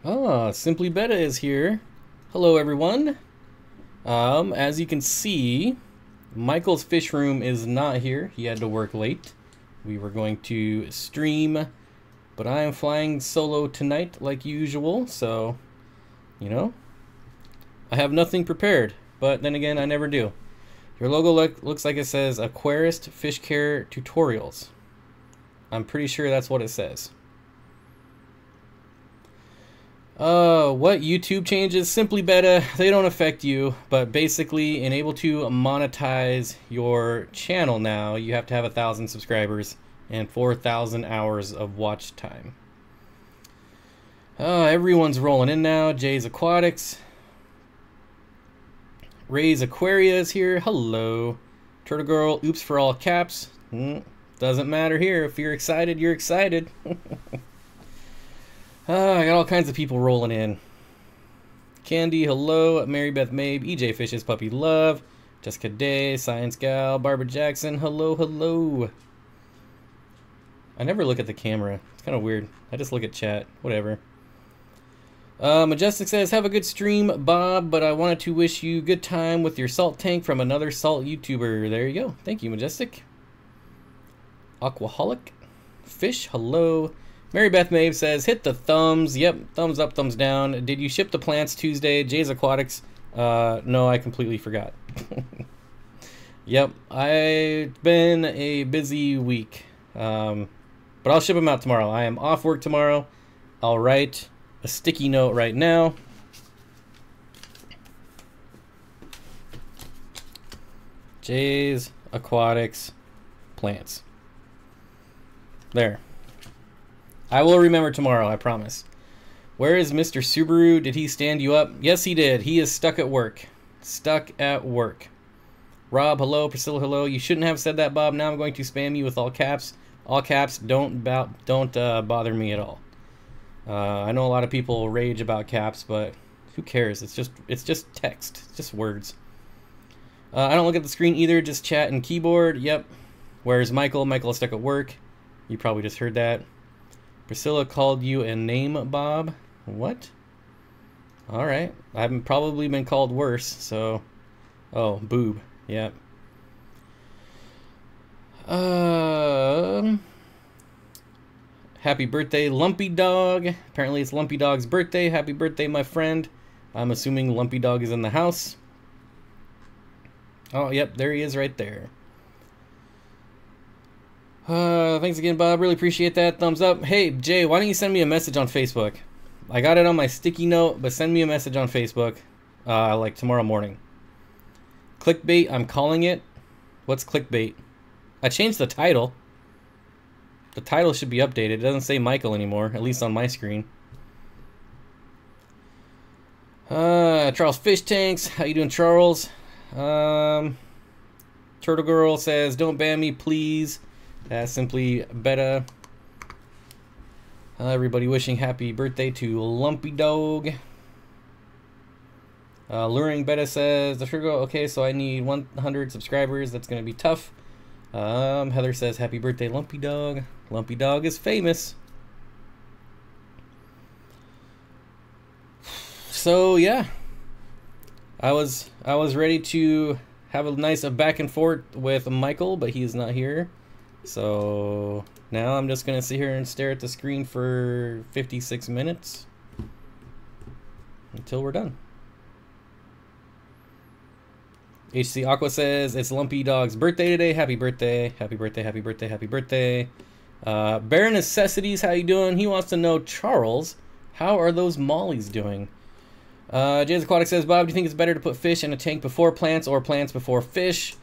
Ah, Simply Beta is here. Hello, everyone. As you can see, Michael's fish room is not here. He had to work late. We were going to stream, but I am flying solo tonight like usual, so, I have nothing prepared, but then again, I never do. Your logo looks like it says Aquarist Fish Care Tutorials. I'm pretty sure that's what it says. What YouTube changes? Simply Beta, they don't affect you, but basically, able to monetize your channel now, you have to have 1,000 subscribers and 4,000 hours of watch time. Everyone's rolling in now. Jay's Aquatics. Ray's Aquaria is here. Hello. Turtle Girl, oops for all caps. Doesn't matter here. If you're excited, you're excited. I got all kinds of people rolling in. Candy, hello. Mary Beth Mabe, EJ Fishes, Puppy Love, Jessica Day, Science Gal, Barbara Jackson, hello, hello. I never look at the camera. It's kind of weird. I just look at chat. Whatever. Majestic says, have a good stream, Bob, but I wanted to wish you good time with your salt tank from another salt YouTuber. There you go. Thank you, Majestic. Aquaholic. Fish, hello. Mary Beth Maeve says, hit the thumbs. Yep, thumbs up, thumbs down. Did you ship the plants Tuesday? Jay's Aquatics. No, I completely forgot. Yep, I've been a busy week. But I'll ship them out tomorrow. I am off work tomorrow. I'll write a sticky note right now. Jay's Aquatics plants. There. I will remember tomorrow, I promise. Where is Mr. Subaru? Did he stand you up? Yes, he did. He is stuck at work. Stuck at work. Rob, hello. Priscilla, hello. You shouldn't have said that, Bob. Now I'm going to spam you with all caps. All caps. Don't bother me at all. I know a lot of people rage about caps, but who cares? It's just text. It's just words. I don't look at the screen either. Just chat and keyboard. Yep. Where's Michael? Michael is stuck at work. You probably just heard that. Priscilla called you a name, Bob. What? Alright. I've probably been called worse, so... Oh, boob. Yep. Happy birthday, Lumpy Dog. Apparently it's Lumpy Dog's birthday. Happy birthday, my friend. I'm assuming Lumpy Dog is in the house. Oh, yep, there he is right there. Thanks again, Bob. Really appreciate that. Thumbs up. Hey, Jay, why don't you send me a message on Facebook? I got it on my sticky note, but send me a message on Facebook, like tomorrow morning. Clickbait, I'm calling it. What's clickbait? I changed the title. The title should be updated. It doesn't say Michael anymore, at least on my screen. Charles Fish Tanks. How you doing, Charles? Turtle Girl says, don't ban me, please. Simply Beta. Everybody wishing happy birthday to Lumpy Dog. Luring Beta says, the sugar. Okay, so I need 100 subscribers. That's going to be tough. Heather says, happy birthday, Lumpy Dog. Lumpy Dog is famous. So, yeah. I was ready to have a nice back and forth with Michael, but he's not here. So now I'm just gonna sit here and stare at the screen for 56 minutes until we're done. HC Aqua says it's Lumpy Dog's birthday today. Happy birthday, happy birthday, happy birthday, happy birthday. Bare Necessities, how you doing? He wants to know, Charles, how are those mollies doing? Jay's Aquatic says, Bob, do you think it's better to put fish in a tank before plants or plants before fish?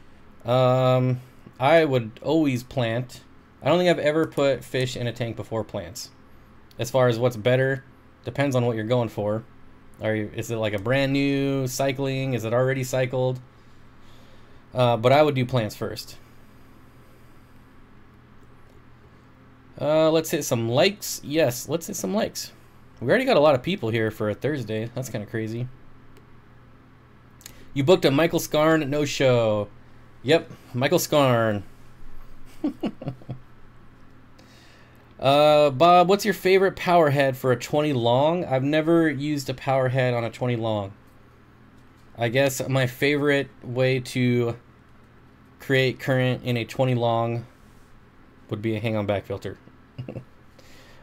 I would always plant. I don't think I've ever put fish in a tank before plants. As far as what's better, depends on what you're going for. Is it like a brand new cycling? Is it already cycled? But I would do plants first. Let's hit some likes. Yes, let's hit some likes. We already got a lot of people here for a Thursday. That's kind of crazy. You booked a Michael Scarn no-show. Yep, Michael Scarn. Bob, what's your favorite power head for a 20 long? I've never used a power head on a 20 long. I guess my favorite way to create current in a 20 long would be a hang-on back filter.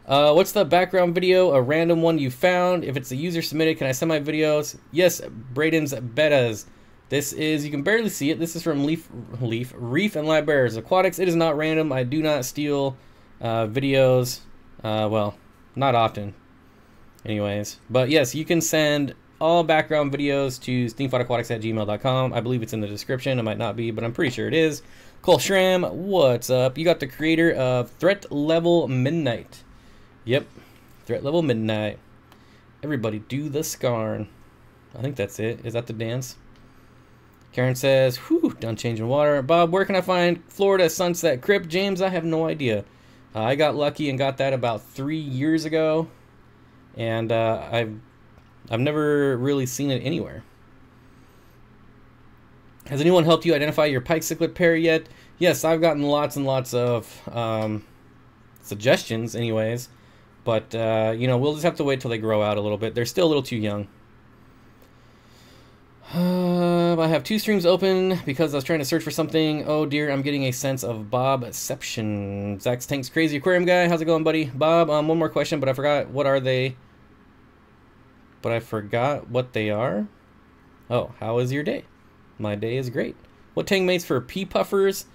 What's the background video? A random one you found. If it's a user submitted, can I send my videos? Yes, Braden's Betas. This is, you can barely see it. This is from Reef and Live Bears Aquatics. It is not random. I do not steal videos. Well, not often. Anyways. But yes, you can send all background videos to steenfottaquatics@gmail.com. I believe it's in the description. It might not be, but I'm pretty sure it is. Cole Schramm, what's up? You got the creator of Threat Level Midnight. Yep. Threat Level Midnight. Everybody do the scarn. I think that's it. Is that the dance? Karen says, whew, done changing water. Bob, where can I find Florida Sunset Crypt? James, I have no idea. I got lucky and got that about 3 years ago. And I've never really seen it anywhere. Has anyone helped you identify your pike cichlid pair yet? Yes, I've gotten lots and lots of suggestions anyways. But, you know, we'll just have to wait till they grow out a little bit. They're still a little too young. I have 2 streams open because I was trying to search for something. Oh dear, I'm getting a sense of Bobception. Zach's Tank's Crazy Aquarium Guy. How's it going, buddy? Bob, one more question, but I forgot. What are they? But I forgot what they are. Oh, how is your day? My day is great. What tank mates for pea puffers?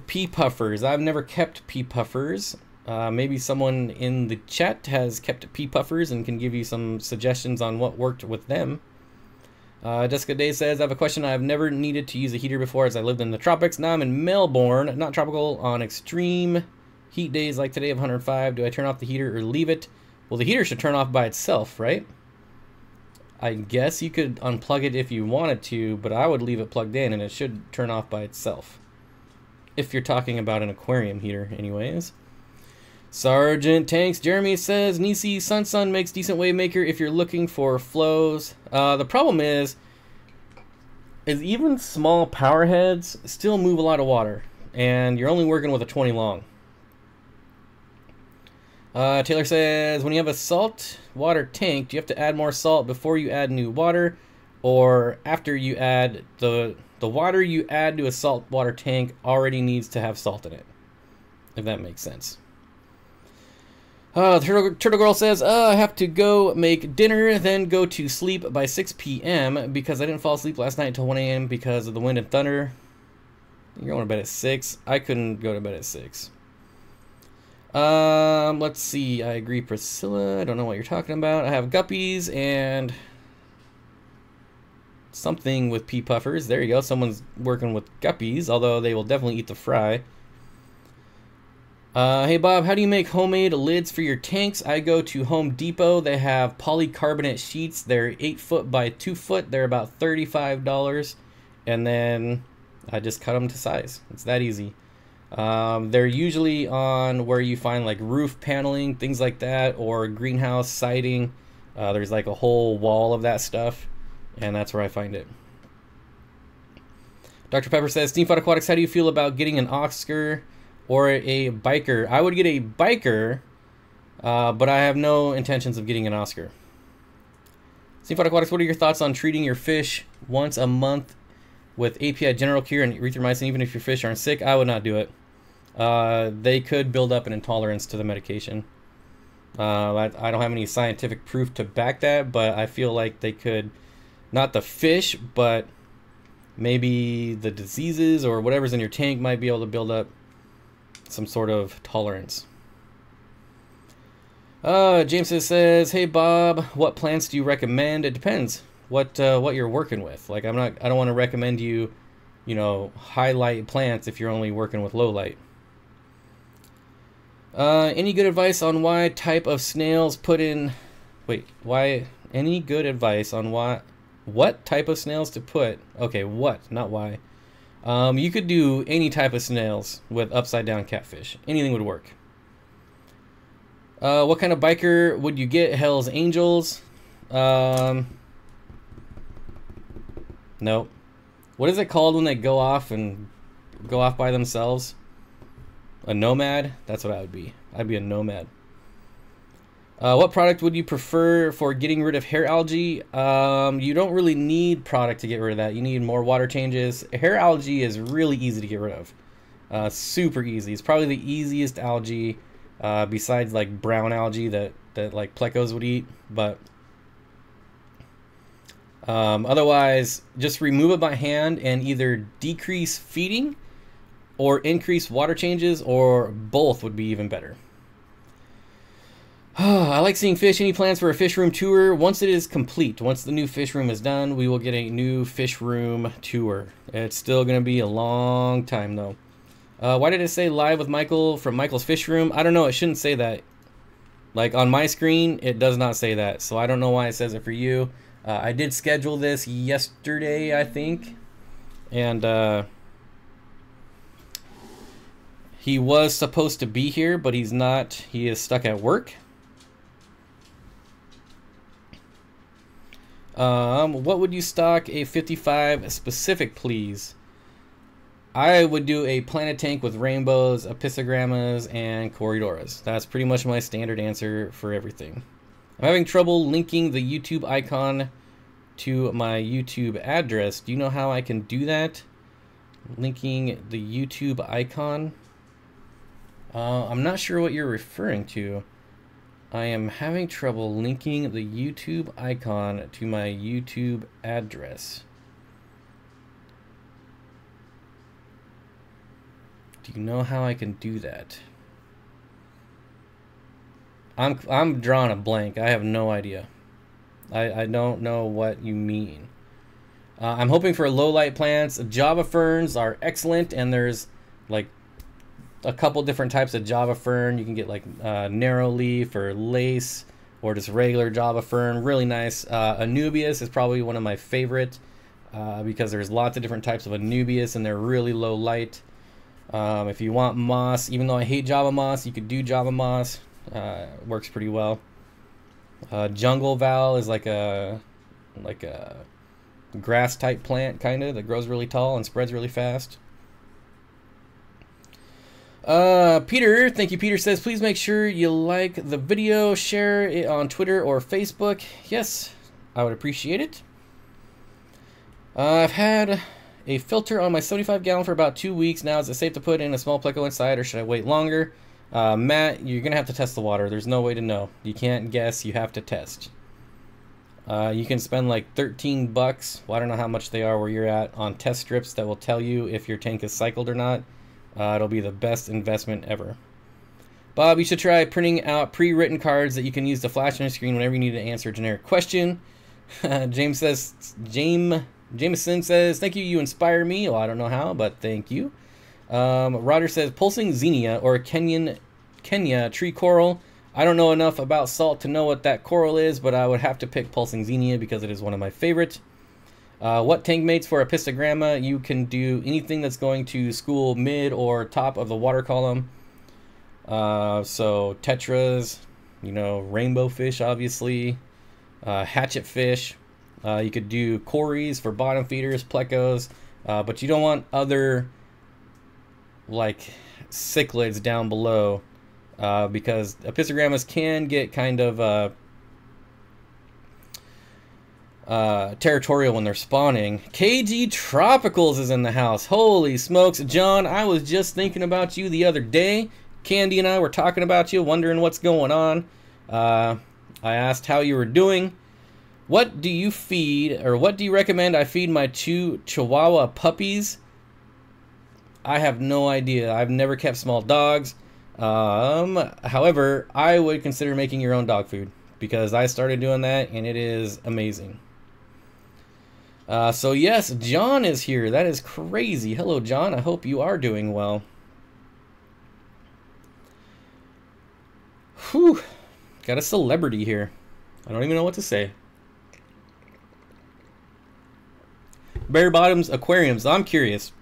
Pea puffers. I've never kept pea puffers. Maybe someone in the chat has kept pea puffers and can give you some suggestions on what worked with them. Jessica Day says, I have a question. I've never needed to use a heater before as I lived in the tropics. Now I'm in Melbourne, not tropical, on extreme heat days like today of 105. Do I turn off the heater or leave it? Well, the heater should turn off by itself, right? I guess you could unplug it if you wanted to, but I would leave it plugged in and it should turn off by itself. If you're talking about an aquarium heater, anyways. Sergeant Tanks, Jeremy says, Nisi Sun makes decent wave maker if you're looking for flows. The problem is even small power heads still move a lot of water, and you're only working with a 20 long. Taylor says, when you have a salt water tank, do you have to add more salt before you add new water, or after you add the water you add to a salt water tank already needs to have salt in it? If that makes sense. Turtle Girl says, I have to go make dinner, then go to sleep by 6 p.m. because I didn't fall asleep last night until 1 a.m. because of the wind and thunder. You're going to bed at 6. I couldn't go to bed at 6. Let's see. I agree, Priscilla. I don't know what you're talking about. I have guppies and something with pea puffers. There you go. Someone's working with guppies, although they will definitely eat the fry. Hey Bob, how do you make homemade lids for your tanks? I go to Home Depot. They have polycarbonate sheets. They're 8 foot by 2 foot. They're about $35. And then I just cut them to size. It's that easy. They're usually on where you find like roof paneling, things like that, or greenhouse siding. There's like a whole wall of that stuff, and that's where I find it. Dr. Pepper says, Steenfott Aquatics, how do you feel about getting an Oscar or a biker? I would get a biker, but I have no intentions of getting an Oscar. Steenfott Aquatics, what are your thoughts on treating your fish once a month with API General Cure and erythromycin, even if your fish aren't sick? I would not do it. They could build up an intolerance to the medication. I don't have any scientific proof to back that, but I feel like they could, not the fish, but maybe the diseases or whatever's in your tank might be able to build up some sort of tolerance. James says, hey Bob, what plants do you recommend? It depends what you're working with. Like I don't want to recommend you know, highlight plants if you're only working with low light. Any good advice on why type of snails put in, any good advice on what type of snails to put? Okay, what, not why. You could do any type of snails with upside down catfish. Anything would work. What kind of biker would you get? Hell's Angels? No. What is it called when they go off by themselves? A nomad? That's what I would be. I'd be a nomad. What product would you prefer for getting rid of hair algae? You don't really need product to get rid of that. You need more water changes. Hair algae is really easy to get rid of. Super easy. It's probably the easiest algae besides like brown algae that like plecos would eat. But otherwise, just remove it by hand and either decrease feeding or increase water changes, or both would be even better. I like seeing fish. Any plans for a fish room tour? Once it is complete, once the new fish room is done, we will get a new fish room tour. It's still going to be a long time, though. Why did it say live with Michael from Michael's fish room? I don't know. It shouldn't say that. Like, on my screen, it does not say that. So I don't know why it says it for you. I did schedule this yesterday, I think. And he was supposed to be here, but he's not. He is stuck at work. What would you stock a 55 specific, please? I would do a planet tank with rainbows, apistogrammas, and corridoras. That's pretty much my standard answer for everything. I'm having trouble linking the YouTube icon to my YouTube address. Do you know how I can do that? Linking the YouTube icon? I'm not sure what you're referring to. I am having trouble linking the YouTube icon to my YouTube address. Do you know how I can do that? I'm drawing a blank. I have no idea. I don't know what you mean. I'm hoping for low light plants. Java ferns are excellent, and there's like a couple different types of Java fern. You can get like narrow leaf or lace or just regular Java fern. Really nice. Anubias is probably one of my favorite because there's lots of different types of Anubias and they're really low light. If you want moss, even though I hate Java moss, you could do Java moss. Works pretty well. Jungle Val is like a grass type plant kind of that grows really tall and spreads really fast. Peter, thank you. Peter says, please make sure you like the video, share it on Twitter or Facebook. Yes, I would appreciate it. I've had a filter on my 75 gallon for about 2 weeks now. Is it safe to put in a small Pleco inside, or should I wait longer? Matt, you're gonna have to test the water. There's no way to know. You can't guess. You have to test. You can spend like $13. Well, I don't know how much they are where you're at, on test strips that will tell you if your tank is cycled or not. It'll be the best investment ever. Bob, you should try printing out pre-written cards that you can use to flash on your screen whenever you need to answer a generic question. Jameson says, thank you, you inspire me. Well, I don't know how, but thank you. Roger says, pulsing xenia or Kenya tree coral. I don't know enough about salt to know what that coral is, but I would have to pick pulsing xenia because it is one of my favorites. What tank mates for Apistogramma? You can do anything that's going to school mid or top of the water column. So tetras, you know, rainbow fish, obviously, hatchet fish. You could do cories for bottom feeders, plecos, but you don't want other like cichlids down below because apistogrammas can get kind of territorial when they're spawning. KG Tropicals is in the house. Holy smokes, John, I was just thinking about you the other day. Candy and I were talking about you, wondering what's going on. I asked how you were doing. What do you feed, or what do you recommend I feed my 2 Chihuahua puppies? I have no idea. I've never kept small dogs. However, I would consider making your own dog food because I started doing that and it is amazing. So yes, John is here. That is crazy. Hello, John. I hope you are doing well. Whew. Got a celebrity here. I don't even know what to say. Bare Bottoms Aquariums. I'm curious.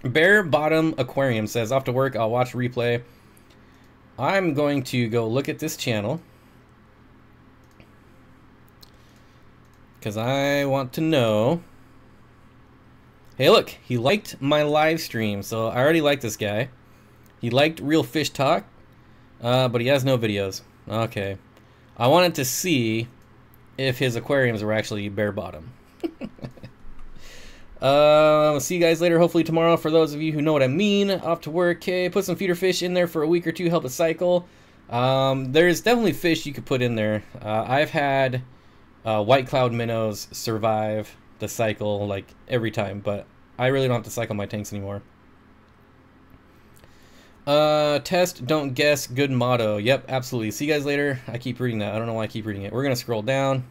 Bare Bottom Aquarium says, off to work, I'll watch replay. I'm going to go look at this channel because I want to know. Hey, look, he liked my live stream, so I already like this guy. He liked Real Fish Talk, but he has no videos. Okay. I wanted to see if his aquariums were actually bare bottom. See you guys later, hopefully tomorrow, for those of you who know what I mean. Off to work. Okay, put some feeder fish in there for a week or two, help it cycle. There's definitely fish you could put in there. I've had white cloud minnows survive the cycle like every time, but I really don't have to cycle my tanks anymore. Test, don't guess, good motto. Yep, absolutely. See you guys later. I keep reading that. I don't know why I keep reading it. We're gonna scroll down.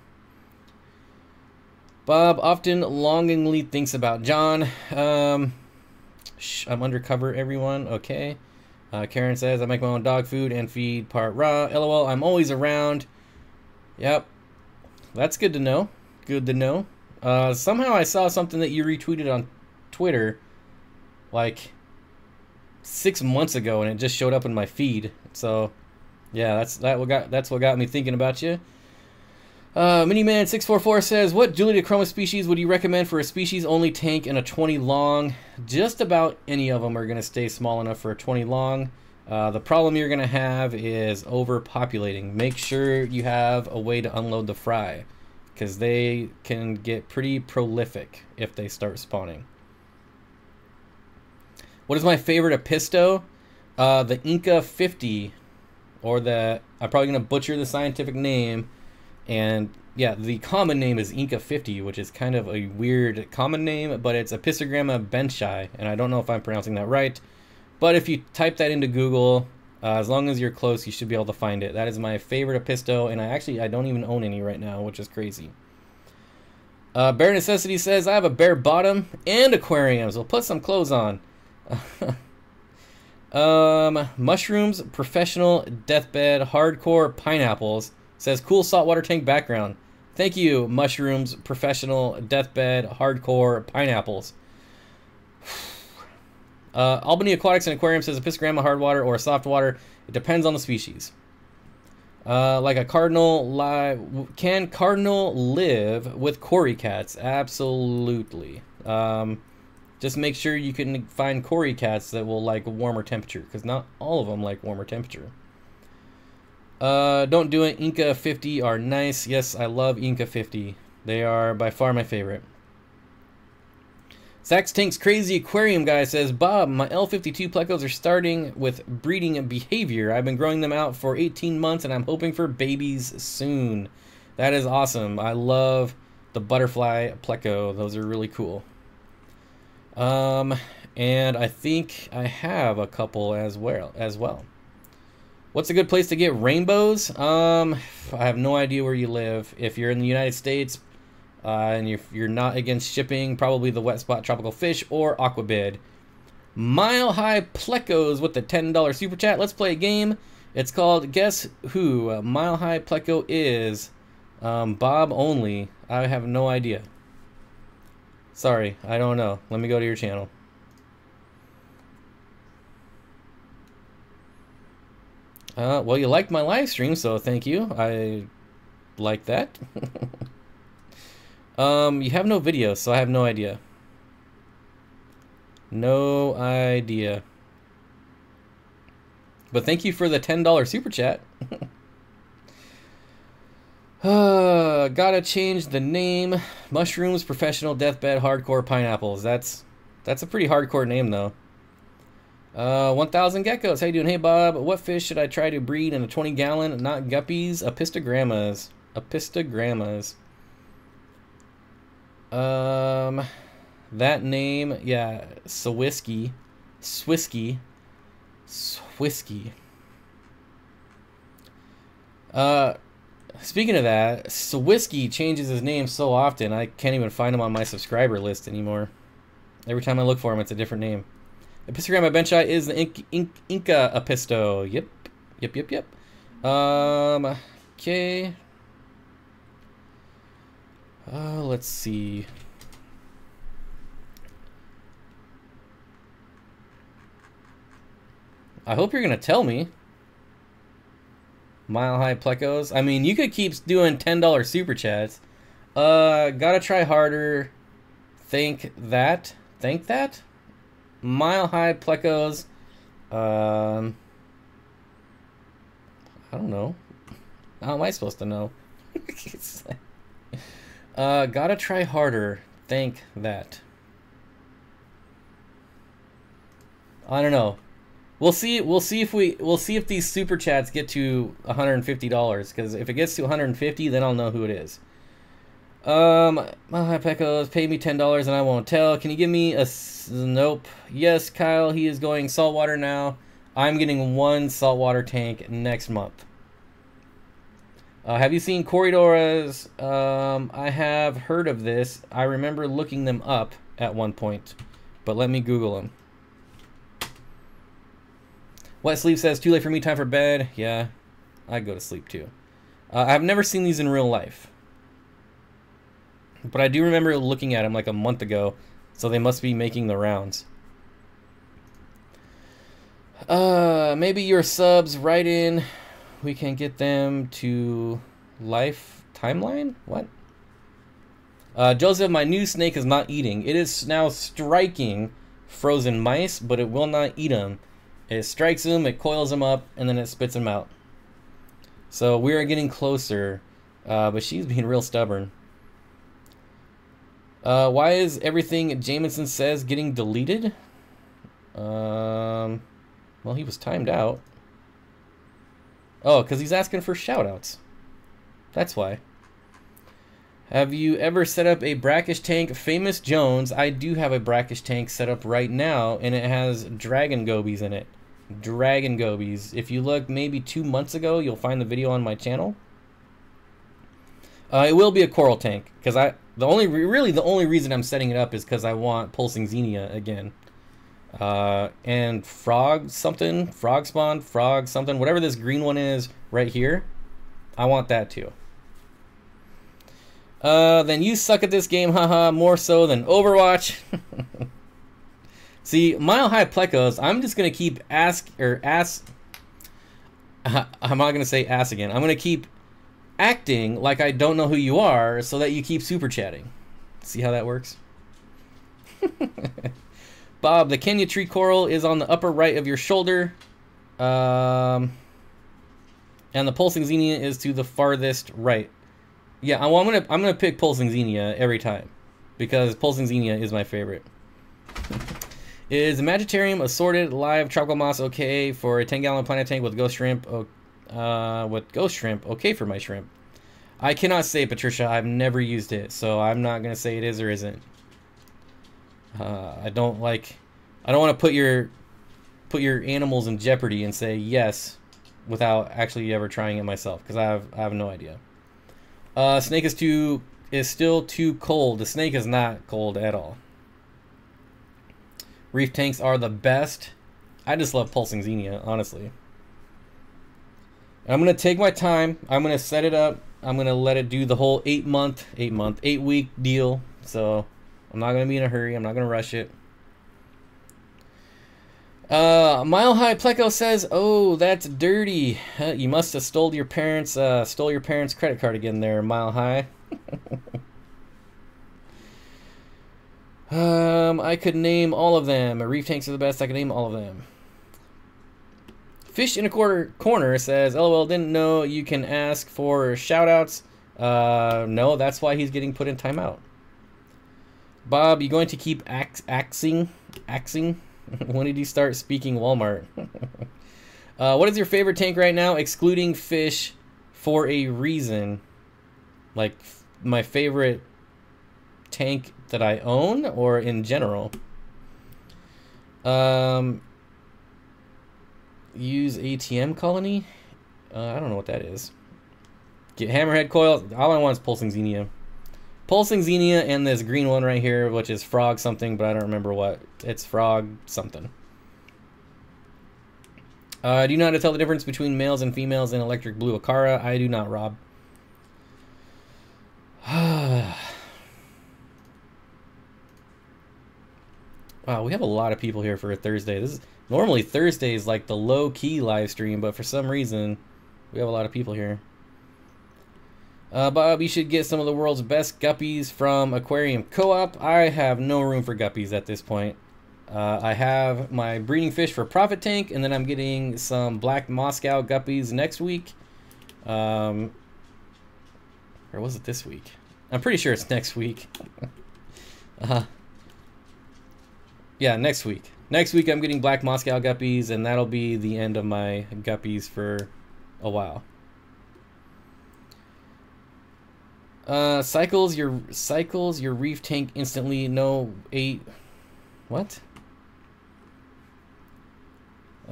Bob often longingly thinks about John. I'm undercover, everyone. Okay. Karen says, I make my own dog food and feed part raw. LOL, I'm always around. Yep. That's good to know. Good to know. Somehow I saw something that you retweeted on Twitter like 6 months ago, and it just showed up in my feed. So, yeah, that's what got me thinking about you. Miniman644 says, what Dulidichroma species would you recommend for a species-only tank and a 20 long? Just about any of them are going to stay small enough for a 20 long. The problem you're going to have is overpopulating. Make sure you have a way to unload the fry, because they can get pretty prolific if they start spawning. What is my favorite Apisto? The Inca 50, or the, I'm probably going to butcher the scientific name. And yeah, the common name is Inca 50, which is kind of a weird common name, but it's Apistogramma benchi, and I don't know if I'm pronouncing that right. But if you type that into Google, as long as you're close, you should be able to find it. That is my favorite Apisto, and I don't even own any right now, which is crazy. Bare Necessity says, I have a bare bottom and aquariums. We'll put some clothes on. Mushrooms, professional, deathbed, hardcore, pineapples. Says, cool saltwater tank background. Thank you, mushrooms, professional, deathbed, hardcore, pineapples. Albany Aquatics and Aquarium says, Apistogramma, hard water, or soft water. It depends on the species. Like a cardinal, can cardinal live with cory cats? Absolutely. Just make sure you can find cory cats that will like a warmer temperature, because not all of them like warmer temperature. Don't do it. Inca 50 are nice. Yes, I love Inca 50. They are by far my favorite. Sax Tank's Crazy Aquarium Guy says, Bob, my L52 Plecos are starting with breeding behavior. I've been growing them out for 18 months, and I'm hoping for babies soon. That is awesome. I love the butterfly Pleco. Those are really cool. And I think I have a couple as well. What's a good place to get rainbows? I have no idea where you live. If you're in the United States and if you're not against shipping, probably the Wet Spot Tropical Fish or Aquabid. Mile High Plecos with the $10 super chat. Let's play a game. It's called Guess Who Mile High Pleco is. Bob only. I have no idea. Sorry, I don't know. Let me go to your channel. Well, you liked my live stream, so thank you. I like that. You have no video, so I have no idea. No idea. But thank you for the $10 super chat. Gotta change the name. Mushrooms, professional, deathbed, hardcore, pineapples. That's a pretty hardcore name, though. 1,000 geckos. How you doing? Hey, Bob. What fish should I try to breed in a 20-gallon? Not guppies. Apistogrammas. Apistogrammas. That name, yeah. Swisky. Speaking of that, Swisky changes his name so often, I can't even find him on my subscriber list anymore. Every time I look for him, it's a different name. Apistogramma benchi is the Inca Apisto. Yep. Okay. Let's see. I hope you're gonna tell me. Mile High Plecos. I mean, you could keep doing $10 super chats. Gotta try harder. Thank that. Mile High Plecos I don't know. How am I supposed to know? It's like, gotta try harder. Thank that. I don't know. We'll see. We'll see if these super chats get to $150. Because if it gets to 150, then I'll know who it is. Hi Pecos, pay me $10 and I won't tell. Can you give me a nope? Yes, Kyle. He is going saltwater now. I'm getting 1 saltwater tank next month. Have you seen corridors? I have heard of this. I remember looking them up at one point, but let me Google them. Wet Sleep says, too late for me, time for bed. Yeah, I go to sleep too. I've never seen these in real life, but I do remember looking at them like a month ago, so they must be making the rounds. Maybe your subs right in. We can get them to life timeline? What? Joseph, my new snake is not eating. It is now striking frozen mice, but it will not eat them. It strikes them, it coils them up, and then it spits them out. So we are getting closer, but she's being real stubborn. Why is everything Jameson says getting deleted? Well, he was timed out. Oh, because he's asking for shoutouts. That's why. Have you ever set up a brackish tank? Famous Jones, I do have a brackish tank set up right now, and it has dragon gobies in it. Dragon gobies. If you look maybe 2 months ago, you'll find the video on my channel. It will be a coral tank, because the only reason I'm setting it up is because I want pulsing xenia again. And frog something, frog spawn, frog something, whatever this green one is right here, I want that too. Then you suck at this game, haha, more so than Overwatch. See, Mile High Plecos, I'm just gonna keep I'm not gonna say ass again. I'm gonna keep acting like I don't know who you are so that you keep super chatting. See how that works? Bob, the Kenya tree coral is on the upper right of your shoulder. And the pulsing xenia is to the farthest right. Yeah, well, I'm gonna pick pulsing xenia every time because pulsing xenia is my favorite. Is Magitarium assorted live tropical moss okay for a 10-gallon planet tank with ghost shrimp? Okay for my shrimp. I cannot say, Patricia. I've never used it, so I'm not gonna say it is or isn't. I don't want to put your animals in jeopardy and say yes without actually ever trying it myself, because I have no idea. Snake is still too cold. The snake is not cold at all. Reef tanks are the best. I just love pulsing xenia, honestly. And I'm gonna take my time. I'm gonna set it up. I'm gonna let it do the whole 8-week deal. So I'm not gonna be in a hurry. I'm not gonna rush it. Mile High Pleco says, "Oh, that's dirty. You must have stole your parents' credit card again, there, Mile High." I could name all of them. Reef tanks are the best. I could name all of them. Fish in a corner says, "LOL, didn't know you can ask for shoutouts." No, that's why he's getting put in timeout. Bob, you going to keep axing? When did you start speaking Walmart? What is your favorite tank right now, excluding fish, for a reason? Like, my favorite tank that I own, or in general? Use ATM colony? I don't know what that is. Get hammerhead coils. All I want is pulsing xenia. Pulsing xenia and this green one right here, which is frog something, but I don't remember what. It's frog something. Do you know how to tell the difference between males and females in electric blue Acara? I do not, Rob. Wow, we have a lot of people here for a Thursday. This is normally Thursday is like the low-key live stream, but for some reason we have a lot of people here. Bob, you should get some of the world's best guppies from Aquarium Co-op. I have no room for guppies at this point. I have my breeding fish for profit tank, and then I'm getting some black Moscow guppies next week. Or was it this week? I'm pretty sure it's next week. Yeah, next week. Next week I'm getting black Moscow guppies, and that'll be the end of my guppies for a while. Cycles your reef tank instantly. No 8. What?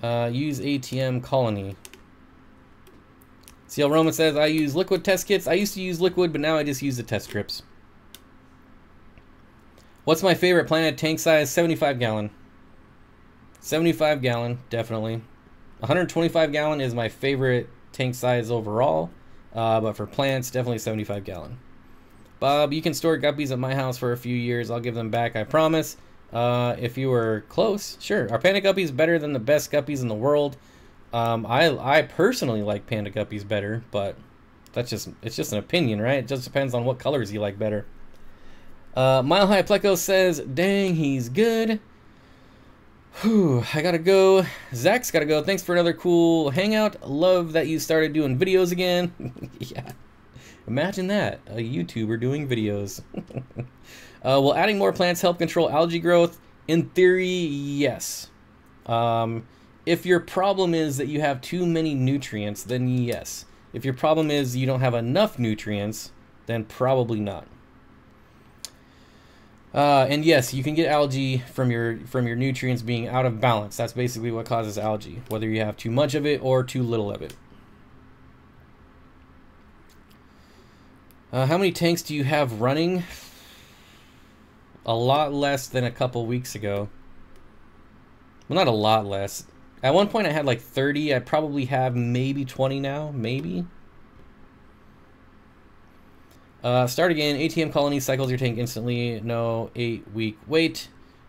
Use ATM colony. CL Roman says, I use liquid test kits. I used to use liquid, but now I just use the test strips. What's my favorite planet tank size? 75 gallon. 75 gallon, definitely. 125 gallon is my favorite tank size overall. But for plants, definitely 75 gallon. Bob, you can store guppies at my house for a few years. I'll give them back, I promise. If you were close, sure. Are panda guppies better than the best guppies in the world? I personally like panda guppies better, but it's just an opinion, right? It just depends on what colors you like better. Mile High Pleco says, dang, he's good. Whew, I gotta go. Zach's gotta go. Thanks for another cool hangout. Love that you started doing videos again. Yeah. Imagine that. A YouTuber doing videos. Will adding more plants help control algae growth? In theory, yes. If your problem is that you have too many nutrients, then yes. If your problem is you don't have enough nutrients, then probably not. And yes, you can get algae from your nutrients being out of balance. That's basically what causes algae, whether you have too much of it or too little of it. How many tanks do you have running? A lot less than a couple weeks ago. Well, not a lot less. At one point I had like 30. I probably have maybe 20 now, maybe. Start again. ATM colony cycles your tank instantly. No 8-week wait.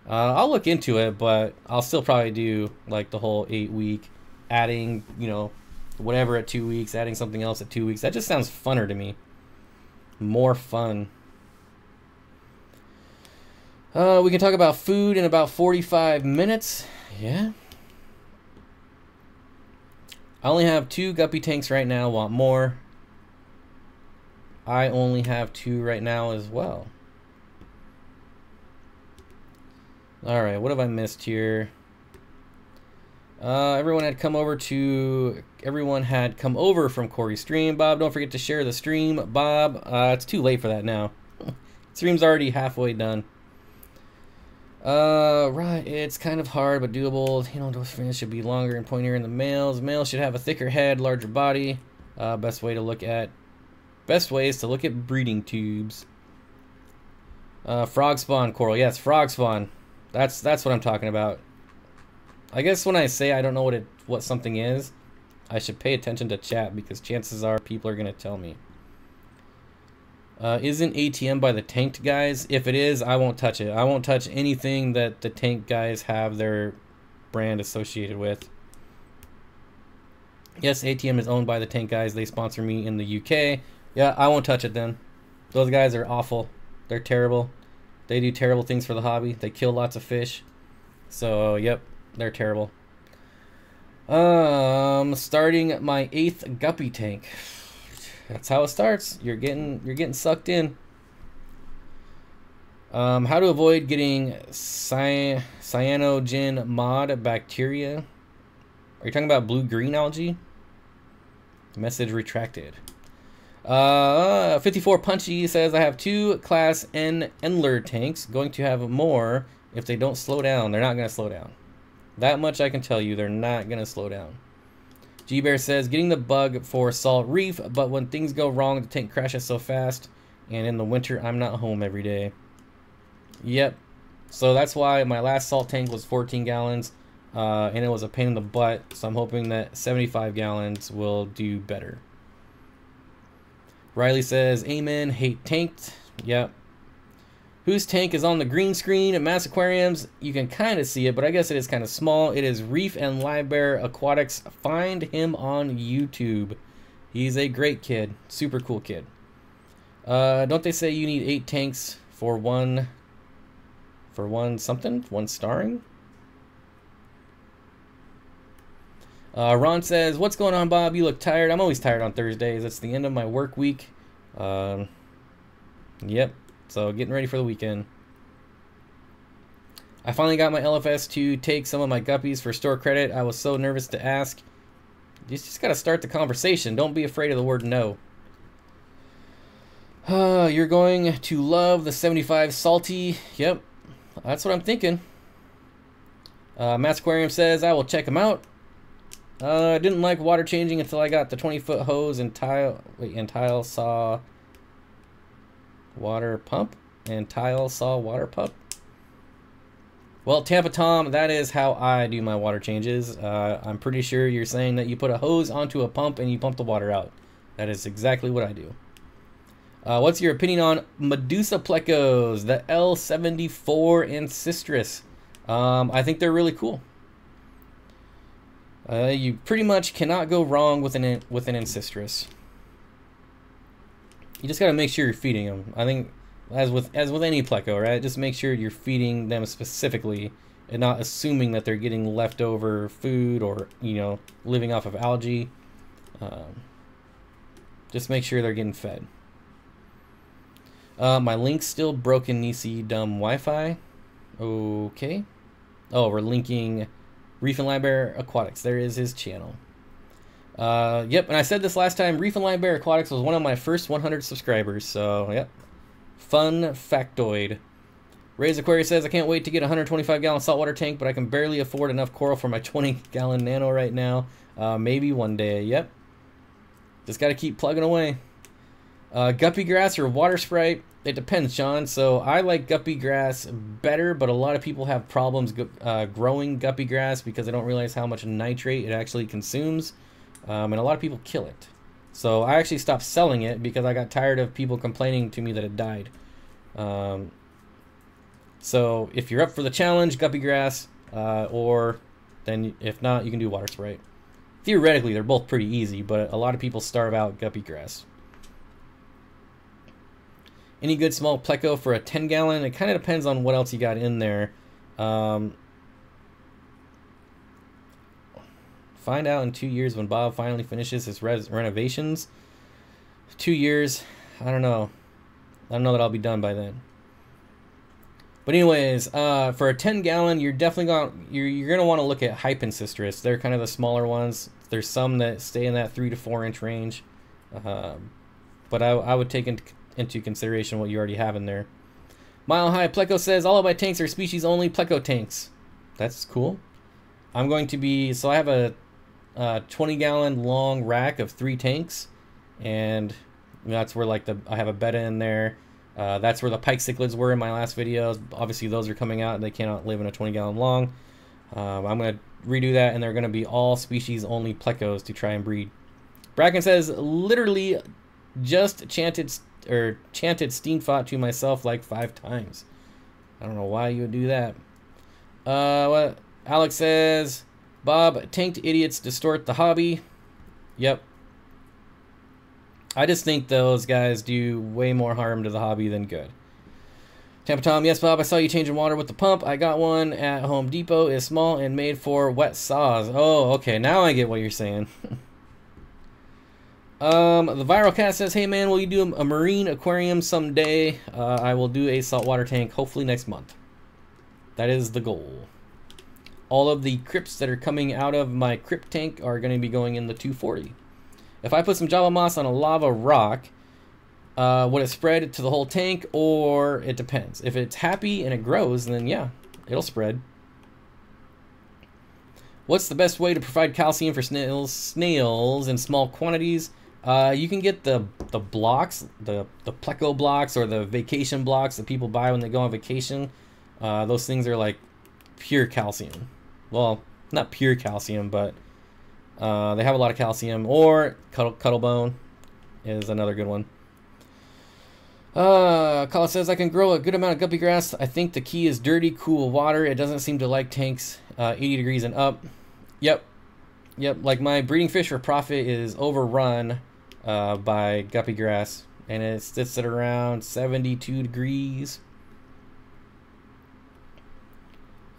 I'll look into it, but I'll still probably do like the whole 8-week, adding, you know, whatever at 2 weeks, adding something else at 2 weeks. That just sounds funner to me. More fun. We can talk about food in about 45 minutes. Yeah. I only have 2 guppy tanks right now. Want more? I only have 2 right now as well. Alright, what have I missed here? Everyone had come over from Corey's stream. Bob, don't forget to share the stream. Bob, it's too late for that now. Stream's already halfway done. Right, it's kind of hard but doable. You know, those fins should be longer and pointier in the males. Males should have a thicker head, larger body. Best way is to look at breeding tubes. Frog spawn, Coral. Yes, frog spawn. That's what I'm talking about. I guess when I say I don't know what something is, I should pay attention to chat, because chances are people are gonna tell me. Isn't ATM by the tanked guys? If it is, I won't touch it. I won't touch anything that the tank guys have their brand associated with. Yes, ATM is owned by the tank guys. They sponsor me in the UK. Yeah, I won't touch it then. Those guys are awful. They're terrible. They do terrible things for the hobby. They kill lots of fish. So, yep, they're terrible. Starting my 8th guppy tank. That's how it starts. You're getting sucked in. How to avoid getting cyanogen mod bacteria? Are you talking about blue-green algae? Message retracted. 54 Punchy says, I have 2 Class N Endler tanks. Going to have more if they don't slow down. They're not going to slow down. That much I can tell you. They're not going to slow down. G-Bear says, getting the bug for Salt Reef, but when things go wrong, the tank crashes so fast, and in the winter, I'm not home every day. Yep. So that's why my last salt tank was 14 gallons, and it was a pain in the butt, so I'm hoping that 75 gallons will do better. Riley says, amen, hate tanked. Yep. Whose tank is on the green screen at Mass Aquariums? You can kind of see it, but I guess it is kind of small. It is Reef and Live Bear Aquatics. Find him on YouTube. He's a great kid. Super cool kid. Don't they say you need 8 tanks for one something? One starring? Ron says, what's going on, Bob? You look tired. I'm always tired on Thursdays. It's the end of my work week. Yep. So getting ready for the weekend. I finally got my LFS to take some of my guppies for store credit. I was so nervous to ask. You just got to start the conversation. Don't be afraid of the word no. You're going to love the 75 salty. Yep. That's what I'm thinking. Matt's Aquarium says, I will check them out. I didn't like water changing until I got the 20-foot hose and tile saw water pump. And tile saw water pump. Well, Tampa Tom, that is how I do my water changes. I'm pretty sure you're saying that you put a hose onto a pump and you pump the water out. That is exactly what I do. What's your opinion on Medusa Plecos, the L74 and Cistrus? I think they're really cool. You pretty much cannot go wrong with an Ancistrus. You just got to make sure you're feeding them. I think, as with any Pleco, right? Just make sure you're feeding them specifically and not assuming that they're getting leftover food or, you know, living off of algae. Just make sure they're getting fed. My link's still broken, Nisi dumb Wi-Fi. Okay. Oh, we're linking Reef and Library Aquatics. There is his channel. Yep, and I said this last time, Reef and Library Aquatics was one of my first 100 subscribers, so yep. Fun factoid. Ray's Aquarius says, I can't wait to get a 125-gallon saltwater tank, but I can barely afford enough coral for my 20-gallon nano right now. Maybe one day, yep. Just got to keep plugging away. Guppy grass or water sprite? It depends, Sean. So I like guppy grass better, but a lot of people have problems growing guppy grass because they don't realize how much nitrate it actually consumes. And a lot of people kill it. So I actually stopped selling it because I got tired of people complaining to me that it died. So if you're up for the challenge, guppy grass, or then if not, you can do water sprite. Theoretically, they're both pretty easy, but a lot of people starve out guppy grass. Any good small Pleco for a 10-gallon? It kind of depends on what else you got in there. Find out in 2 years when Bob finally finishes his renovations. 2 years, I don't know. I don't know that I'll be done by then. But anyways, for a 10-gallon, you're definitely you're gonna want to look at Hypencistrus. They're kind of the smaller ones. There's some that stay in that 3 to 4 inch range, but I would take into consideration what you already have in there. Mile High Pleco says all of my tanks are species only Pleco tanks. That's cool. I'm going to be, so I have a 20-gallon long rack of 3 tanks, and that's where like I have a betta in there. That's where the pike cichlids were in my last videos. Obviously those are coming out and they cannot live in a 20-gallon long. I'm going to redo that, and they're going to be all species only Plecos to try and breed. Bracken says literally just chanted Steenfott to myself like 5 times. I don't know why you would do that. What Alex says, Bob, tanked idiots distort the hobby. Yep. I just think those guys do way more harm to the hobby than good. Tampa Tom, yes, Bob, I saw you changing water with the pump. I got one at Home Depot. It's small and made for wet saws. Oh, okay, now I get what you're saying. The Viral Cat says, hey man, will you do a marine aquarium someday? I will do a saltwater tank hopefully next month. That is the goal. All of the crypts that are coming out of my crypt tank are going to be going in the 240. If I put some Java moss on a lava rock, would it spread to the whole tank, or it depends? If it's happy and it grows, then yeah, it'll spread. What's the best way to provide calcium for snails in small quantities? You can get the blocks, the Pleco blocks, or the vacation blocks that people buy when they go on vacation. Those things are like pure calcium. Well, not pure calcium, but they have a lot of calcium. Or Cuttlebone is another good one. Colin says, I can grow a good amount of guppy grass. I think the key is dirty, cool water. It doesn't seem to like tanks 80 degrees and up. Yep. Like my breeding fish for profit is overrun by guppy grass, and it sits at around 72 degrees.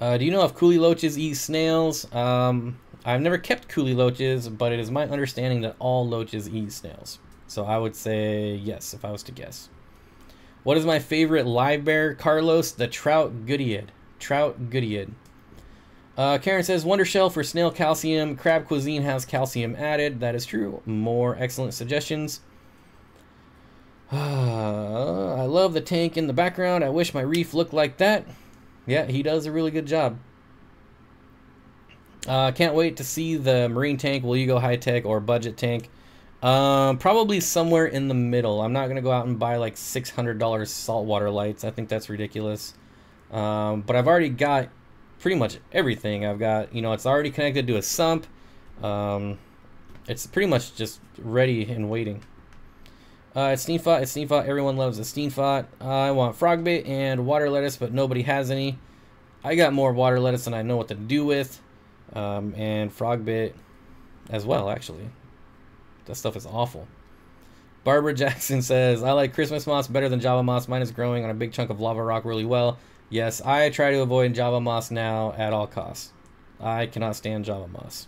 Do you know if coolie loaches eat snails? I I've never kept coolie loaches, but it is my understanding that all loaches eat snails. So I would say yes, if I was to guess. What is my favorite live bear? Carlos, the trout goodied. Trout goodied. Karen says, Wonder Shell for snail calcium. Crab cuisine has calcium added. That is true. More excellent suggestions. I love the tank in the background. I wish my reef looked like that. Yeah, he does a really good job. Can't wait to see the marine tank. Will you go high tech or budget tank? Probably somewhere in the middle. I'm not going to go out and buy like $600 saltwater lights. I think that's ridiculous. But I've already got pretty much everything. I've got, you know, it's already connected to a sump. It's pretty much just ready and waiting. It's Steenfott. Everyone loves a Steenfott. I want frog bait and water lettuce, but nobody has any. I got more water lettuce than I know what to do with. And frog bait as well, actually. That stuff is awful. Barbara Jackson says, I like Christmas moss better than Java moss. Mine is growing on a big chunk of lava rock really well. Yes, I try to avoid Java moss now at all costs. I cannot stand Java moss.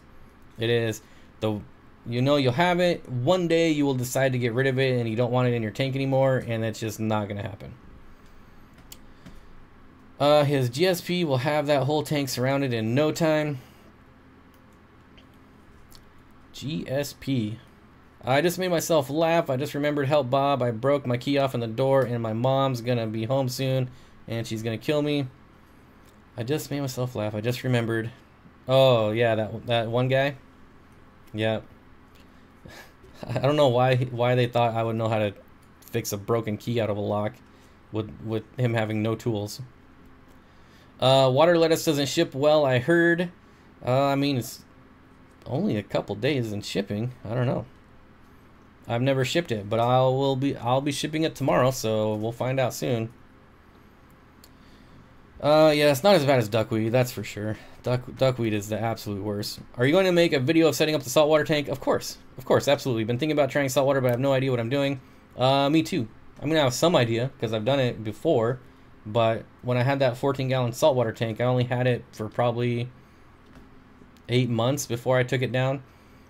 It is the, you know, you'll have it. One day you will decide to get rid of it and you don't want it in your tank anymore, and it's just not going to happen. His GSP will have that whole tank surrounded in no time. GSP. I just made myself laugh. I just remembered help Bob. I broke my key off in the door and my mom's gonna be home soon and she's gonna kill me. I just made myself laugh. I just remembered. Oh yeah, that one guy. Yeah. I don't know why they thought I would know how to fix a broken key out of a lock with him having no tools. Water lettuce doesn't ship well, I heard. I mean, it's only a couple days in shipping. I don't know. I've never shipped it, but I'll be shipping it tomorrow, so we'll find out soon. Yeah, it's not as bad as duckweed, that's for sure. Duckweed is the absolute worst. Are you going to make a video of setting up the saltwater tank? Of course, absolutely. Been thinking about trying saltwater, but I have no idea what I'm doing. Me too. I mean, I have some idea because I've done it before, but when I had that 14-gallon saltwater tank, I only had it for probably 8 months before I took it down.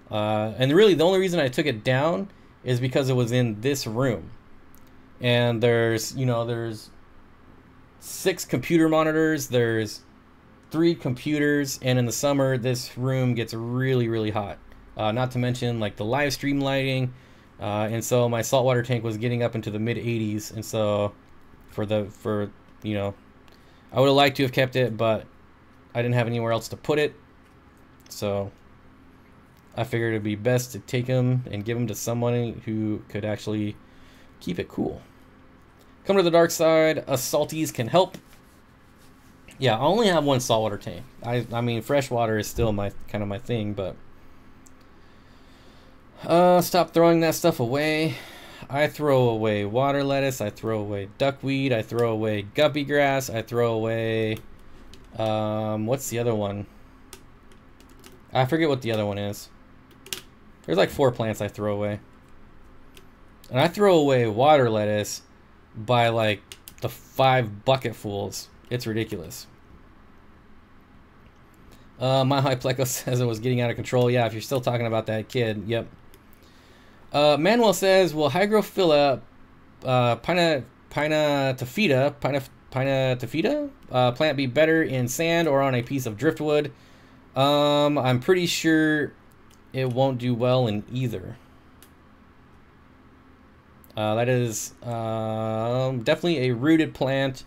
And really, the only reason I took it down is because it was in this room. And there's 6 computer monitors, there's 3 computers, and in the summer, this room gets really, really hot. Not to mention, like, the live stream lighting. And so my saltwater tank was getting up into the mid-80s. And so, you know, I would have liked to have kept it, but I didn't have anywhere else to put it. So I figured it'd be best to take them and give them to someone who could actually keep it cool. Come to the dark side. Us salties can help. Yeah, I only have one saltwater tank. I mean, freshwater is still my thing, but stop throwing that stuff away. I throw away water lettuce. I throw away duckweed. I throw away guppy grass. I throw away what's the other one? I forget what the other one is. There's like 4 plants I throw away. And I throw away water lettuce by like the 5 bucketfuls. It's ridiculous. My high Pleco says it was getting out of control. Yeah, if you're still talking about that kid, yep. Manuel says, will Hygrophila pinna plant be better in sand or on a piece of driftwood? I'm pretty sure it won't do well in either. That is definitely a rooted plant,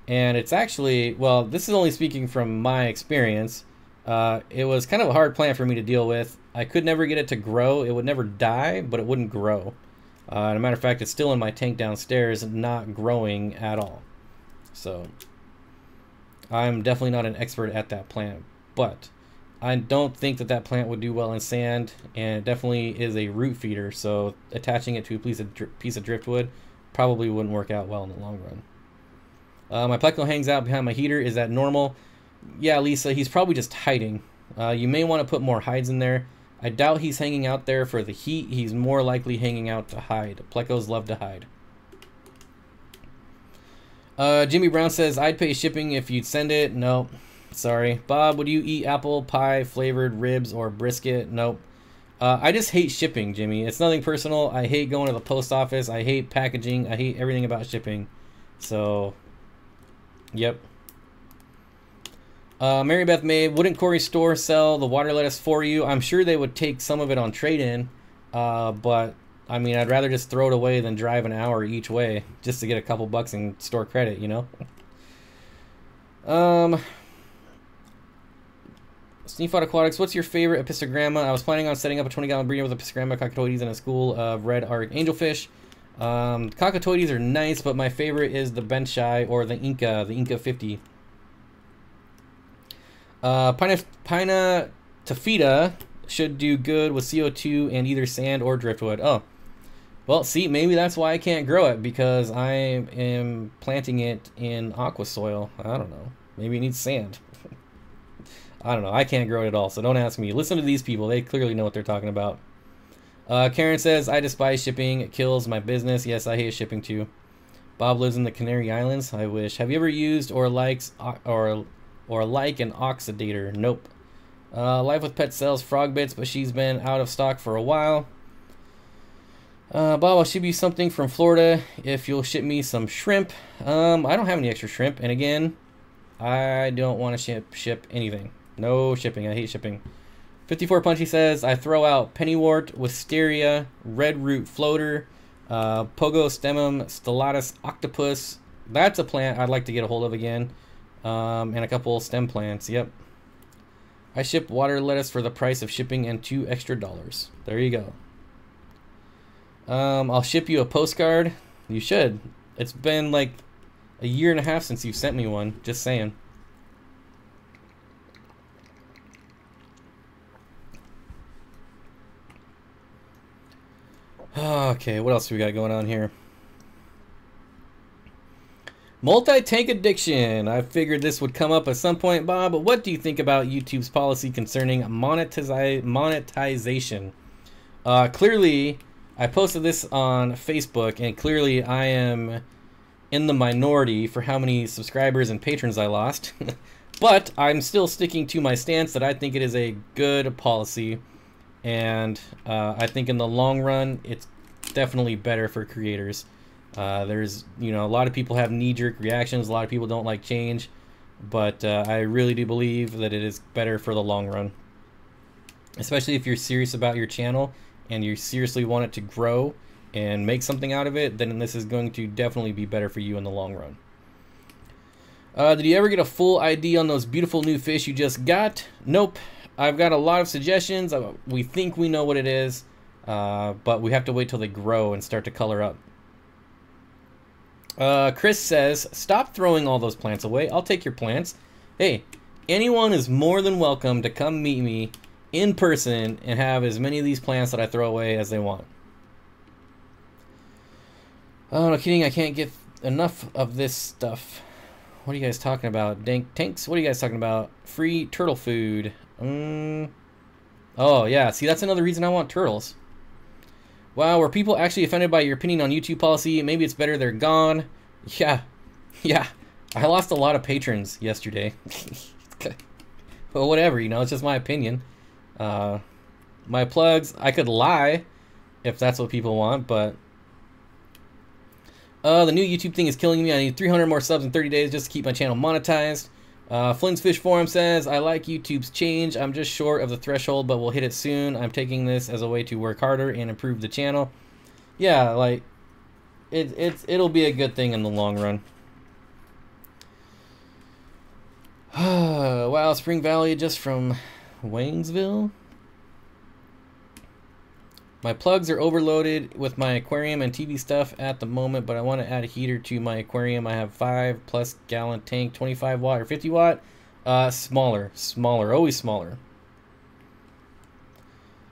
and it's actually, well, this is only speaking from my experience. It was kind of a hard plant for me to deal with. I could never get it to grow. It would never die, but it wouldn't grow. As a matter of fact, it's still in my tank downstairs, not growing at all. So I'm definitely not an expert at that plant, but I don't think that plant would do well in sand, and it definitely is a root feeder, so attaching it to a piece of driftwood probably wouldn't work out well in the long run. My Pleco hangs out behind my heater. Is that normal? Yeah, Lisa, he's probably just hiding. You may want to put more hides in there. I doubt he's hanging out there for the heat. He's more likely hanging out to hide. Plecos love to hide. Jimmy Brown says, I'd pay shipping if you'd send it. No, Sorry. Bob, would you eat apple pie flavored ribs or brisket? Nope. I just hate shipping, Jimmy. It's nothing personal. I hate going to the post office. I hate packaging. I hate everything about shipping. So, yep. Mary Beth May, wouldn't Corey's store sell the water lettuce for you? I'm sure they would take some of it on trade-in. But, I mean, I'd rather just throw it away than drive an hour each way just to get a couple bucks in store credit, you know? Steenfott Aquatics, what's your favorite Apistogramma? I was planning on setting up a 20-gallon breeder with Apistogramma cockatoides in a school of red arc angelfish. Cockatoides are nice, but my favorite is the Benchai or the Inca 50. Pina Tafida should do good with CO2 and either sand or driftwood. Oh, well, see, maybe that's why I can't grow it, because I am planting it in aqua soil. I don't know. Maybe it needs sand. I don't know. I can't grow it at all, so don't ask me. Listen to these people. They clearly know what they're talking about. Karen says, I despise shipping. It kills my business. Yes, I hate shipping too. Bob lives in the Canary Islands. I wish. Have you ever used or like an oxidator? Nope. Life with Pet sells frog bits, but she's been out of stock for a while. Bob, I'll ship you something from Florida if you'll ship me some shrimp. I don't have any extra shrimp, and again, I don't want to ship anything. No shipping. I hate shipping. 54 Punchy says, I throw out pennywort, wisteria, red root floater, Pogostemum stellatus octopus. That's a plant I'd like to get a hold of again. And a couple stem plants. Yep. I ship water lettuce for the price of shipping and $2 extra. There you go. I'll ship you a postcard. You should. It's been like a year and a half since you've sent me one. Just saying. Okay, what else do we got going on here? Multi-tank addiction. I figured this would come up at some point, Bob. But what do you think about YouTube's policy concerning monetization? Clearly, I posted this on Facebook, and clearly I am in the minority for how many subscribers and patrons I lost. But I'm still sticking to my stance that I think it is a good policy. And I think in the long run, it's definitely better for creators. There's, you know, a lot of people have knee-jerk reactions. A lot of people don't like change. But I really do believe that it is better for the long run. Especially if you're serious about your channel and you seriously want it to grow and make something out of it, then this is going to definitely be better for you in the long run. Did you ever get a full ID on those beautiful new fish you just got? Nope. I've got a lot of suggestions. We think we know what it is, but we have to wait till they grow and start to color up. Chris says, stop throwing all those plants away. I'll take your plants. Hey, anyone is more than welcome to come meet me in person and have as many of these plants that I throw away as they want. Oh, no kidding. I can't get enough of this stuff. What are you guys talking about? Dank tanks? What are you guys talking about? Free turtle food. Oh, yeah. See, that's another reason I want turtles. Wow, were people actually offended by your opinion on YouTube policy? Maybe it's better they're gone. Yeah. Yeah. I lost a lot of patrons yesterday. Well, whatever, you know, it's just my opinion. My plugs, I could lie if that's what people want, but the new YouTube thing is killing me. I need 300 more subs in 30 days just to keep my channel monetized. Flynn's Fish Forum says, I like YouTube's change. I'm just short of the threshold, but we'll hit it soon. I'm taking this as a way to work harder and improve the channel. Yeah, like, it'll be a good thing in the long run. Wow, Spring Valley just from Waynesville. My plugs are overloaded with my aquarium and TV stuff at the moment, but I want to add a heater to my aquarium. I have 5+ gallon tank, 25 watt or 50 watt. Smaller, always smaller.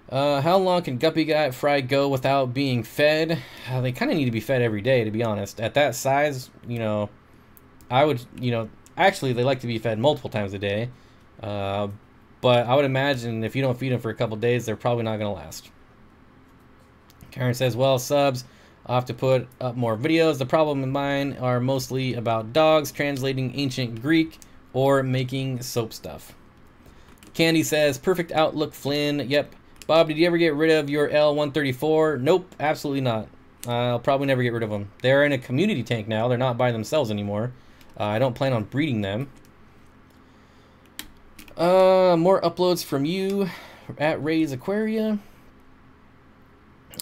How long can guppy fry go without being fed? They kind of need to be fed every day, to be honest. At that size, you know, I would, you know, actually they like to be fed multiple times a day. But I would imagine if you don't feed them for a couple days, they're probably not going to last. Karen says, well, subs, I'll have to put up more videos. The problem in mine are mostly about dogs, translating ancient Greek or making soap stuff. Candy says, perfect outlook, Flynn. Yep. Bob, did you ever get rid of your L134? Nope, absolutely not. I'll probably never get rid of them. They're in a community tank now. They're not by themselves anymore. I don't plan on breeding them. More uploads from you at Ray's Aquaria.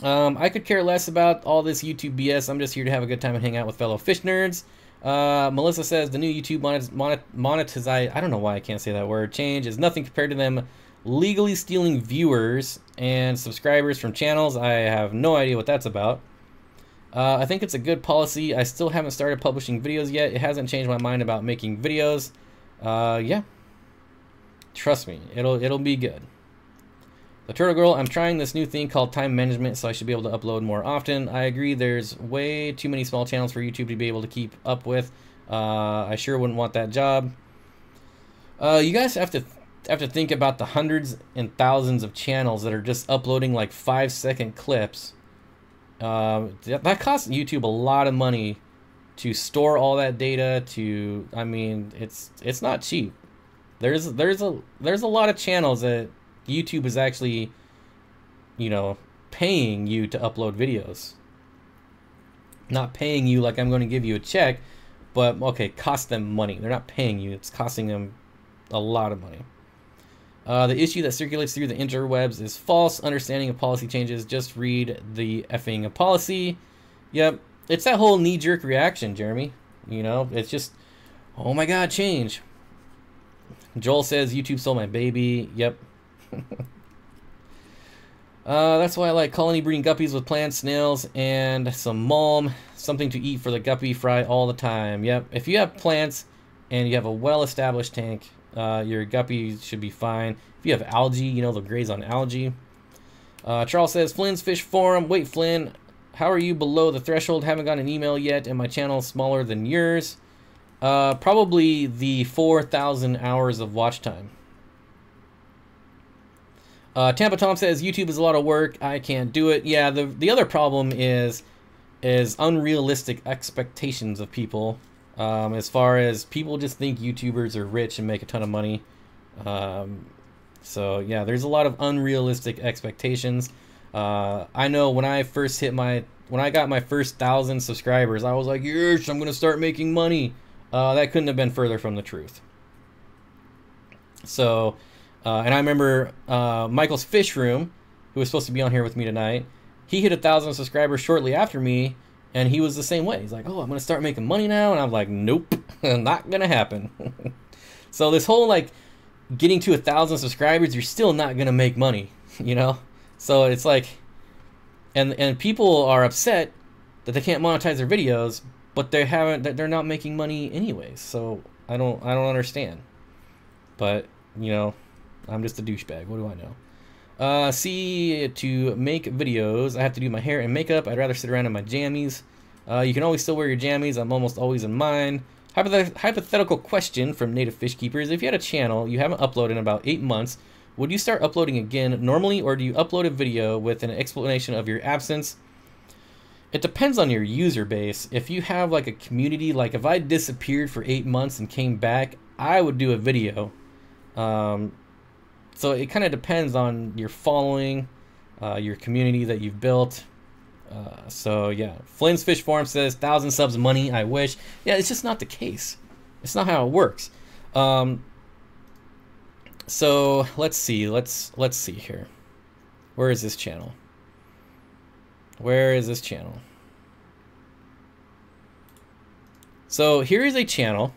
I could care less about all this YouTube BS. I'm just here to have a good time and hang out with fellow fish nerds. Melissa says the new YouTube monetize, I don't know why I can't say that word, change is nothing compared to them legally stealing viewers and subscribers from channels. I have no idea what that's about. I think it's a good policy. I still haven't started publishing videos yet. It hasn't changed my mind about making videos. Yeah. Trust me, it'll be good. The Turtle Girl, I'm trying this new thing called time management, so I should be able to upload more often. I agree, there's way too many small channels for YouTube to be able to keep up with. I sure wouldn't want that job. You guys have to think about the hundreds and thousands of channels that are just uploading like 5-second clips. That costs YouTube a lot of money to store all that data. I mean, it's not cheap. There's a lot of channels that YouTube is actually, you know, paying you to upload videos. Not paying you like I'm going to give you a check, but okay, cost them money. They're not paying you. It's costing them a lot of money. The issue that circulates through the interwebs is false understanding of policy changes. Just read the effing policy. Yep, it's that whole knee-jerk reaction, Jeremy. You know, it's just, oh my God, change. Joel says YouTube stole my baby. Yep. That's why I like colony breeding guppies with plants, snails, and some mulm. Something to eat for the guppy fry all the time. Yep. If you have plants and you have a well-established tank, your guppy should be fine. If you have algae, you know, they'll graze on algae. Charles says, Flynn's Fish Forum. Wait, Flynn, how are you below the threshold? Haven't got an email yet, and my channel's smaller than yours. Probably the 4,000 hours of watch time. Tampa Tom says, YouTube is a lot of work. I can't do it. Yeah, the other problem is unrealistic expectations of people. As far as people just think YouTubers are rich and make a ton of money. So yeah, there's a lot of unrealistic expectations. I know when I first when I got my first 1,000 subscribers, I was like, yes, I'm gonna start making money. That couldn't have been further from the truth. So, and I remember Michael's Fish Room, who was supposed to be on here with me tonight, he hit 1,000 subscribers shortly after me, and he was the same way. He's like, oh, I'm going to start making money now, and I'm like, nope, not going to happen. So this whole, like, getting to 1,000 subscribers, you're still not going to make money, you know? So it's like, and people are upset that they can't monetize their videos, but they're not making money anyways. So I don't understand. But, you know, I'm just a douchebag. What do I know? See, to make videos, I have to do my hair and makeup. I'd rather sit around in my jammies. You can always still wear your jammies. I'm almost always in mine. Hypothetical question from Native Fish Keepers. If you had a channel you haven't uploaded in about 8 months, would you start uploading again normally, or do you upload a video with an explanation of your absence? It depends on your user base. If you have like a community, like if I disappeared for 8 months and came back, I would do a video. So it kind of depends on your following, your community that you've built. So yeah, Flynn's Fish Farm says 1,000 subs money. I wish. Yeah, it's just not the case. It's not how it works. So let's see. Let's see here. Where is this channel? Where is this channel? So here is a channel,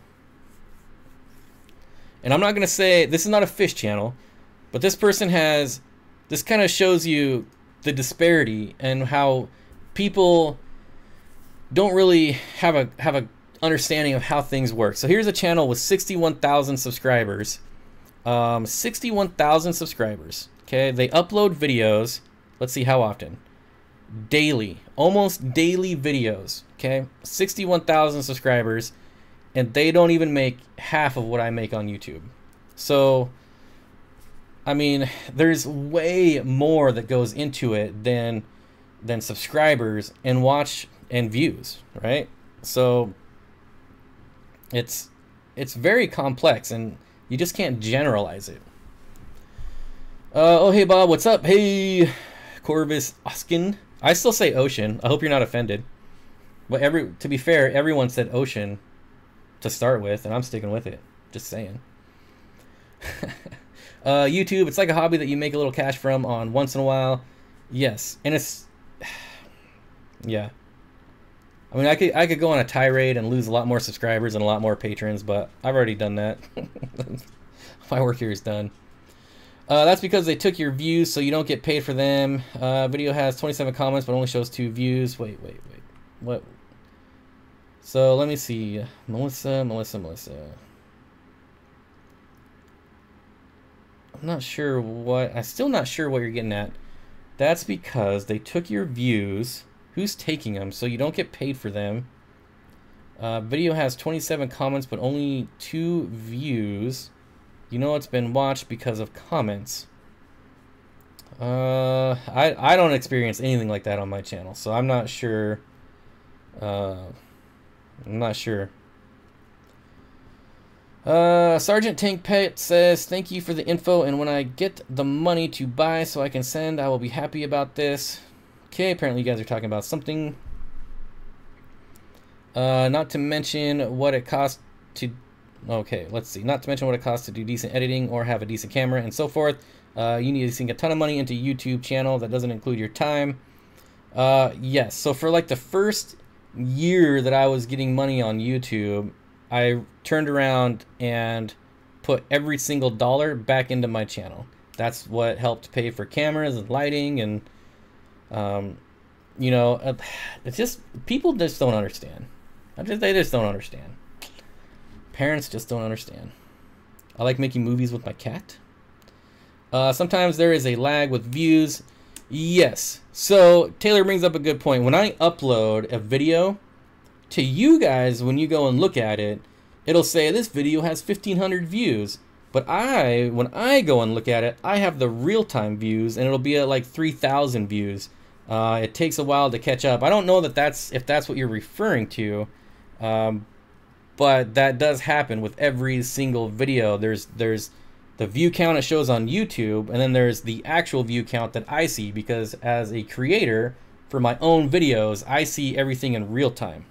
and I'm not gonna say this is not a fish channel, but this person has. This kind of shows you the disparity and how people don't really have a understanding of how things work. So here's a channel with 61,000 subscribers. 61,000 subscribers. Okay, they upload videos. Let's see how often. Daily, almost daily videos. Okay, 61,000 subscribers, and they don't even make half of what I make on YouTube. So I mean, there's way more that goes into it than subscribers and watch and views, right? So it's it's very complex, and you just can't generalize it. Oh, hey, Bob, what's up? Hey, Corvus Oskin. I still say ocean. I hope you're not offended. But to be fair, everyone said ocean to start with, and I'm sticking with it. Just saying. YouTube, it's like a hobby that you make a little cash from on once in a while. Yes, and it's... yeah. I mean, I could go on a tirade and lose a lot more subscribers and a lot more patrons, but I've already done that. My work here is done. That's because they took your views, so you don't get paid for them. Video has 27 comments, but only shows 2 views. Wait. What? So let me see. Melissa. I'm still not sure what you're getting at. That's because they took your views. Who's taking them? So you don't get paid for them. Video has 27 comments, but only 2 views. You know it's been watched because of comments. I don't experience anything like that on my channel, so I'm not sure. Sergeant Tank Pet says, thank you for the info, and when I get the money to buy so I can send, I will be happy about this. Okay, apparently you guys are talking about something. Not to mention what it costs to... Okay, let's see. Not to mention what it costs to do decent editing or have a decent camera and so forth. You need to sink a ton of money into YouTube channel. That doesn't include your time. Yes, so for like the first year that I was getting money on YouTube, I turned around and put every single dollar back into my channel. That's what helped pay for cameras and lighting and, you know, it's just, people just don't understand. They just don't understand. Parents just don't understand. I like making movies with my cat. Sometimes there is a lag with views. Yes. So Taylor brings up a good point. When I upload a video to you guys, when you go and look at it, it'll say this video has 1,500 views. But when I go and look at it, I have the real-time views, and it'll be at like 3,000 views. It takes a while to catch up. I don't know if that's what you're referring to. But that does happen with every single video. There's the view count it shows on YouTube, and then there's the actual view count that I see, because as a creator for my own videos, I see everything in real time.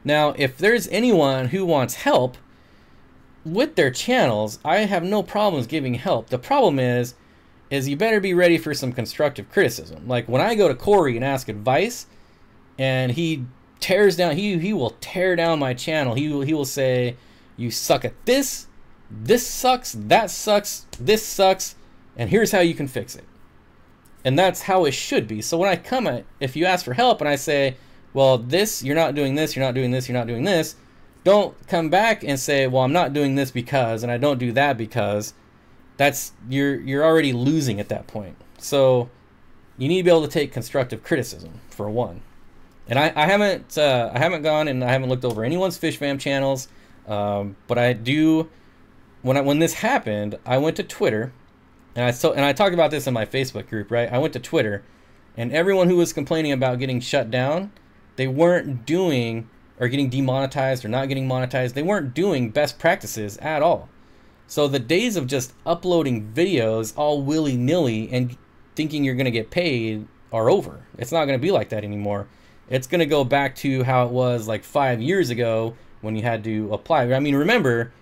Now, if there's anyone who wants help with their channels, I have no problems giving help. The problem is you better be ready for some constructive criticism. Like when I go to Corey and ask advice, and he tears down, he will tear down my channel. He will say, you suck at this sucks, that sucks, this sucks, and here's how you can fix it. And that's how it should be. So when I come at, if you ask for help and I say, well, this, you're not doing this, you're not doing this, you're not doing this, don't come back and say, well, I'm not doing this because, and I don't do that because. That's, you're already losing at that point. So you need to be able to take constructive criticism, for one. And I haven't gone and I haven't looked over anyone's Fish Fam channels, but I do. When this happened, I went to Twitter, and I talked about this in my Facebook group, right? I went to Twitter, and everyone who was complaining about getting shut down, they weren't doing, or getting demonetized or not getting monetized, they weren't doing best practices at all. So the days of just uploading videos all willy-nilly and thinking you're going to get paid are over. It's not going to be like that anymore. It's going to go back to how it was like 5 years ago when you had to apply. I mean, remember,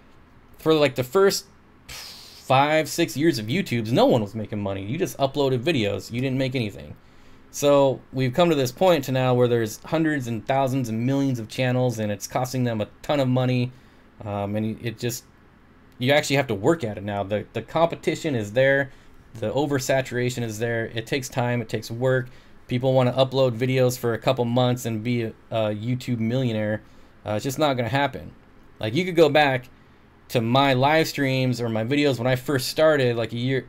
for like the first 5-6 years of YouTube's, no one was making money. You just uploaded videos. You didn't make anything. So we've come to this point to now where there's hundreds and thousands and millions of channels, and it's costing them a ton of money. And it just, you actually have to work at it now. The competition is there. The oversaturation is there. It takes time. It takes work. People want to upload videos for a couple months and be a YouTube millionaire. It's just not going to happen. Like, you could go back to my live streams or my videos when I first started, like a year.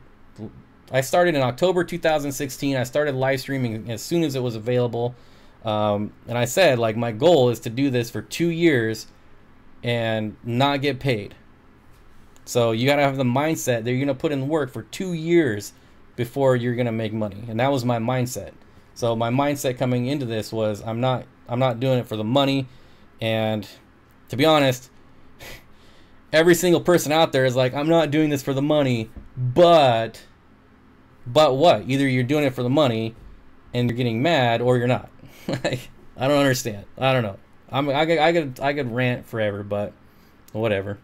I started in October 2016. I started live streaming as soon as it was available. And I said, like, my goal is to do this for 2 years and not get paid. So you got to have the mindset that you're going to put in work for 2 years before you're going to make money. And that was my mindset. So my mindset coming into this was, I'm not doing it for the money. And to be honest, every single person out there is like, I'm not doing this for the money, but what? Either you're doing it for the money and you're getting mad, or you're not. Like, I don't understand. I don't know. I could rant forever, but whatever.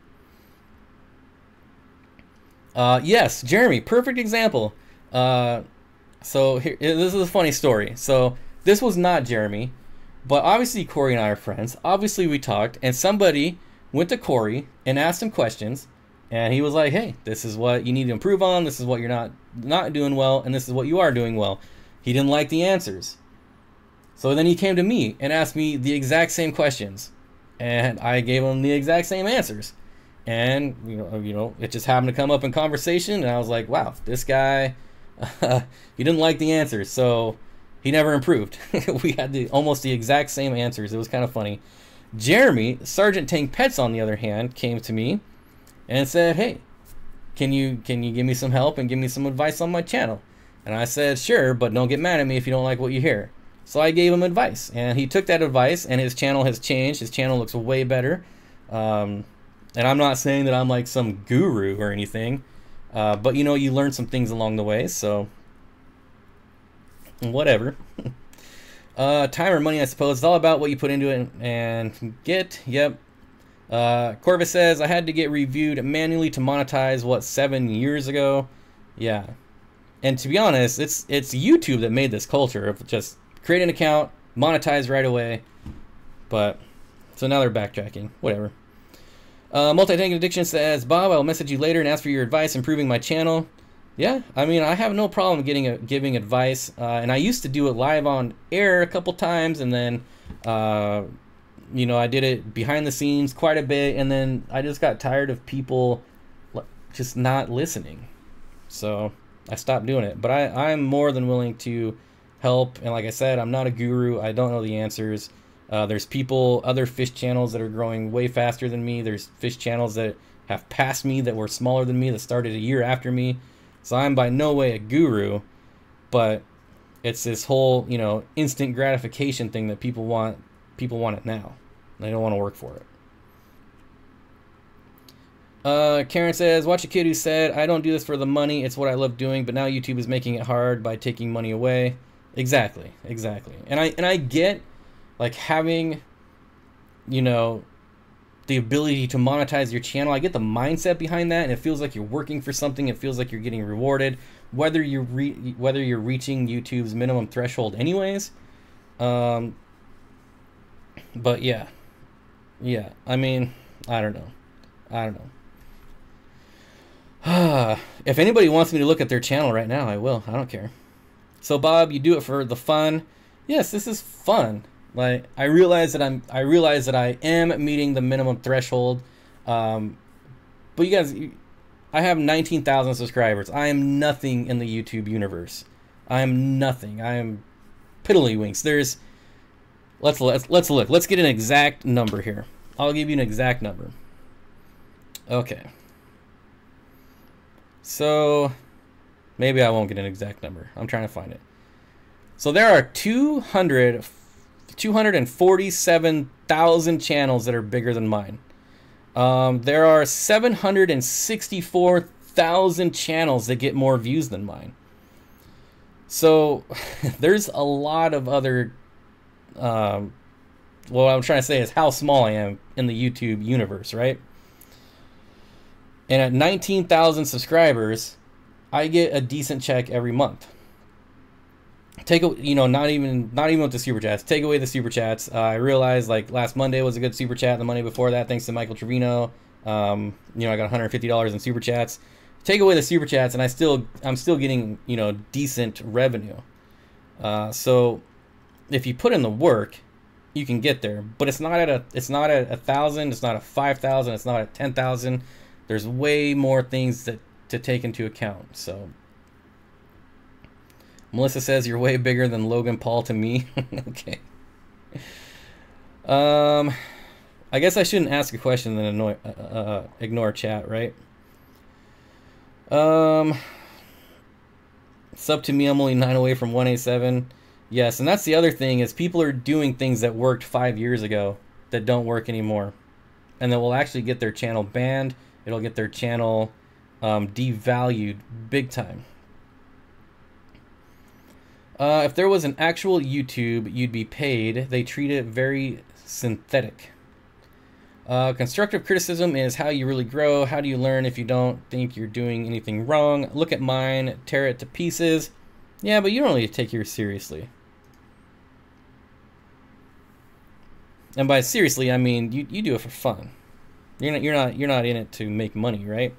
Yes, Jeremy, perfect example. So here, this is a funny story. So this was not Jeremy, but obviously Corey and I are friends. Obviously we talked, and somebody went to Corey and asked him questions, and he was like, hey, this is what you need to improve on, this is what you're not doing well, and this is what you are doing well. He didn't like the answers. So then he came to me and asked me the exact same questions, and I gave him the exact same answers. And you know, it just happened to come up in conversation, and I was like, wow, this guy, he didn't like the answers, so he never improved. We had almost the exact same answers. It was kind of funny. Jeremy, Sergeant Tank Pets, on the other hand, came to me and said, hey, can you give me some help and give me some advice on my channel? And I said, sure, but don't get mad at me if you don't like what you hear. So I gave him advice, and he took that advice, and his channel has changed. His channel looks way better. And I'm not saying that I'm like some guru or anything, but you know, you learn some things along the way, so whatever. Time or money, I suppose. It's all about what you put into it and get. Yep. Corvus says, I had to get reviewed manually to monetize, what, 7 years ago? Yeah. And to be honest, it's YouTube that made this culture of just create an account, monetize right away. But, so now they're backtracking. Whatever. Multi-Tank Addiction says, Bob, I'll message you later and ask for your advice improving my channel. Yeah, I mean, I have no problem giving advice, and I used to do it live on air a couple times, and then, you know, I did it behind the scenes quite a bit, and then I just got tired of people just not listening, so I stopped doing it. But I'm more than willing to help, and like I said, I'm not a guru. I don't know the answers. There's other fish channels that are growing way faster than me. There's fish channels that have passed me that were smaller than me that started a year after me. So I'm by no way a guru, but it's this whole, you know, instant gratification thing that people want. People want it now. They don't want to work for it. Karen says, watch a kid who said, I don't do this for the money. It's what I love doing. But now YouTube is making it hard by taking money away. Exactly. And I get, like, having, you know, the ability to monetize your channel. I get the mindset behind that, and it feels like you're working for something. It feels like you're getting rewarded, whether you're reaching YouTube's minimum threshold anyways. But yeah, I mean, I don't know. If anybody wants me to look at their channel right now, I will. I don't care. So Bob, you do it for the fun. Yes, this is fun. Like, I realize that I am meeting the minimum threshold, but you guys, I have 19,000 subscribers. I am nothing in the YouTube universe. I am nothing. I am piddlywinks. Let's look. Let's get an exact number here. I'll give you an exact number. Okay. So maybe I won't get an exact number. I'm trying to find it. So there are 247,000 channels that are bigger than mine. There are 764,000 channels that get more views than mine. So there's a lot of other, what I'm trying to say is how small I am in the YouTube universe, right? And at 19,000 subscribers, I get a decent check every month. Not even with the super chats. Take away the super chats. I realized, like, last Monday was a good super chat. The Monday before that, thanks to Michael Trevino, I got $150 in super chats. Take away the super chats, and I'm still getting, decent revenue. So if you put in the work, you can get there. But it's not at 1,000. It's not at 5,000. It's not at 10,000. There's way more things to take into account. So. Melissa says you're way bigger than Logan Paul to me. Okay. I guess I shouldn't ask a question and ignore chat, right? Sub to me, I'm only 9 away from 187. Yes, and that's the other thing is people are doing things that worked 5 years ago that don't work anymore. and that will actually get their channel banned. It'll get their channel devalued big time. If there was an actual YouTube, you'd be paid. They treat it very synthetic. Constructive criticism is how you really grow. How do you learn if you don't think you're doing anything wrong? Look at mine, tear it to pieces. Yeah, but you don't really take yours seriously. And by seriously, I mean you do it for fun. You're not in it to make money, right?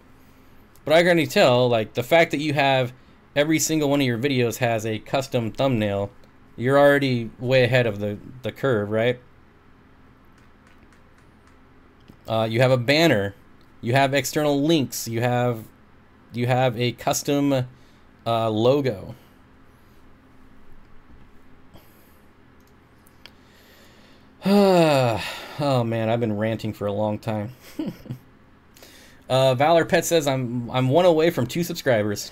But I can already tell, like, the fact that you have every single one of your videos has a custom thumbnail, you're already way ahead of the curve, right? You have a banner, you have external links, you have a custom logo. Oh man, I've been ranting for a long time. Valor Pet says I'm one away from 2 subscribers.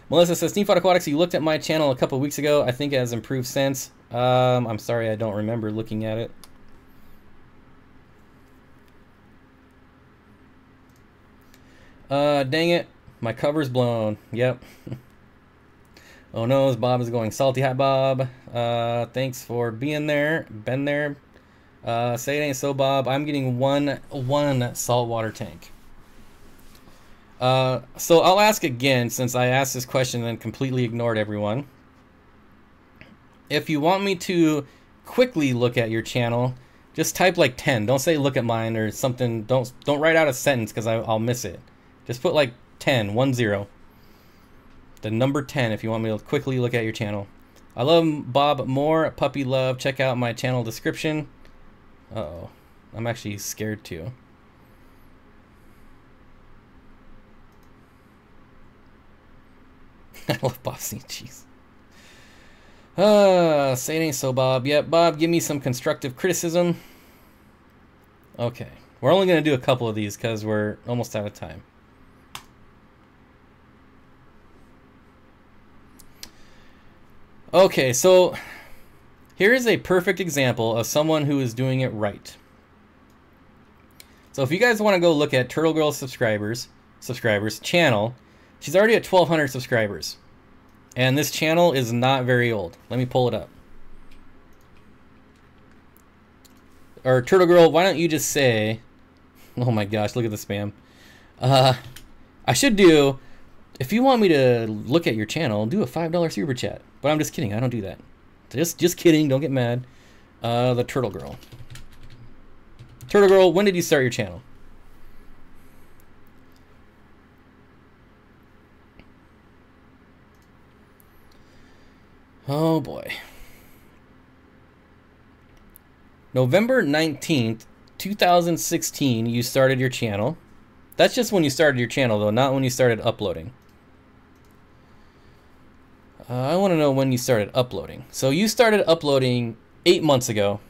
Melissa says, Steenfott Aquatics, you looked at my channel a couple weeks ago. I think it has improved since. I'm sorry, I don't remember looking at it. Dang it, my cover's blown. Yep. Oh no, Bob is going salty. Hi Bob. Thanks for being there. Been there. Say it ain't so, Bob. I'm getting one saltwater tank. So I'll ask again, since I asked this question and then completely ignored everyone. If you want me to quickly look at your channel, just type like 10. Don't say look at mine or something. Don't write out a sentence because I'll miss it. Just put like 10, 10. The number 10 if you want me to quickly look at your channel. I love Bob more. Puppy love. Check out my channel description. Uh-oh. I'm actually scared too. I love Bossy cheese. Say it ain't so, Bob. Yep, Bob, give me some constructive criticism. Okay. We're only going to do a couple of these because we're almost out of time. Okay, so here is a perfect example of someone who is doing it right. So if you guys want to go look at Turtle Girl's subscribers channel, she's already at 1,200 subscribers. And this channel is not very old. Let me pull it up. Or Turtle Girl, why don't you just say... Oh my gosh, look at the spam. I should do... If you want me to look at your channel, do a $5 super chat. But I'm just kidding, I don't do that. Just kidding, don't get mad. The Turtle Girl. Turtle Girl, when did you start your channel? Oh boy. November 19th, 2016, you started your channel. That's just when you started your channel though, not when you started uploading. I want to know when you started uploading. So you started uploading 8 months ago.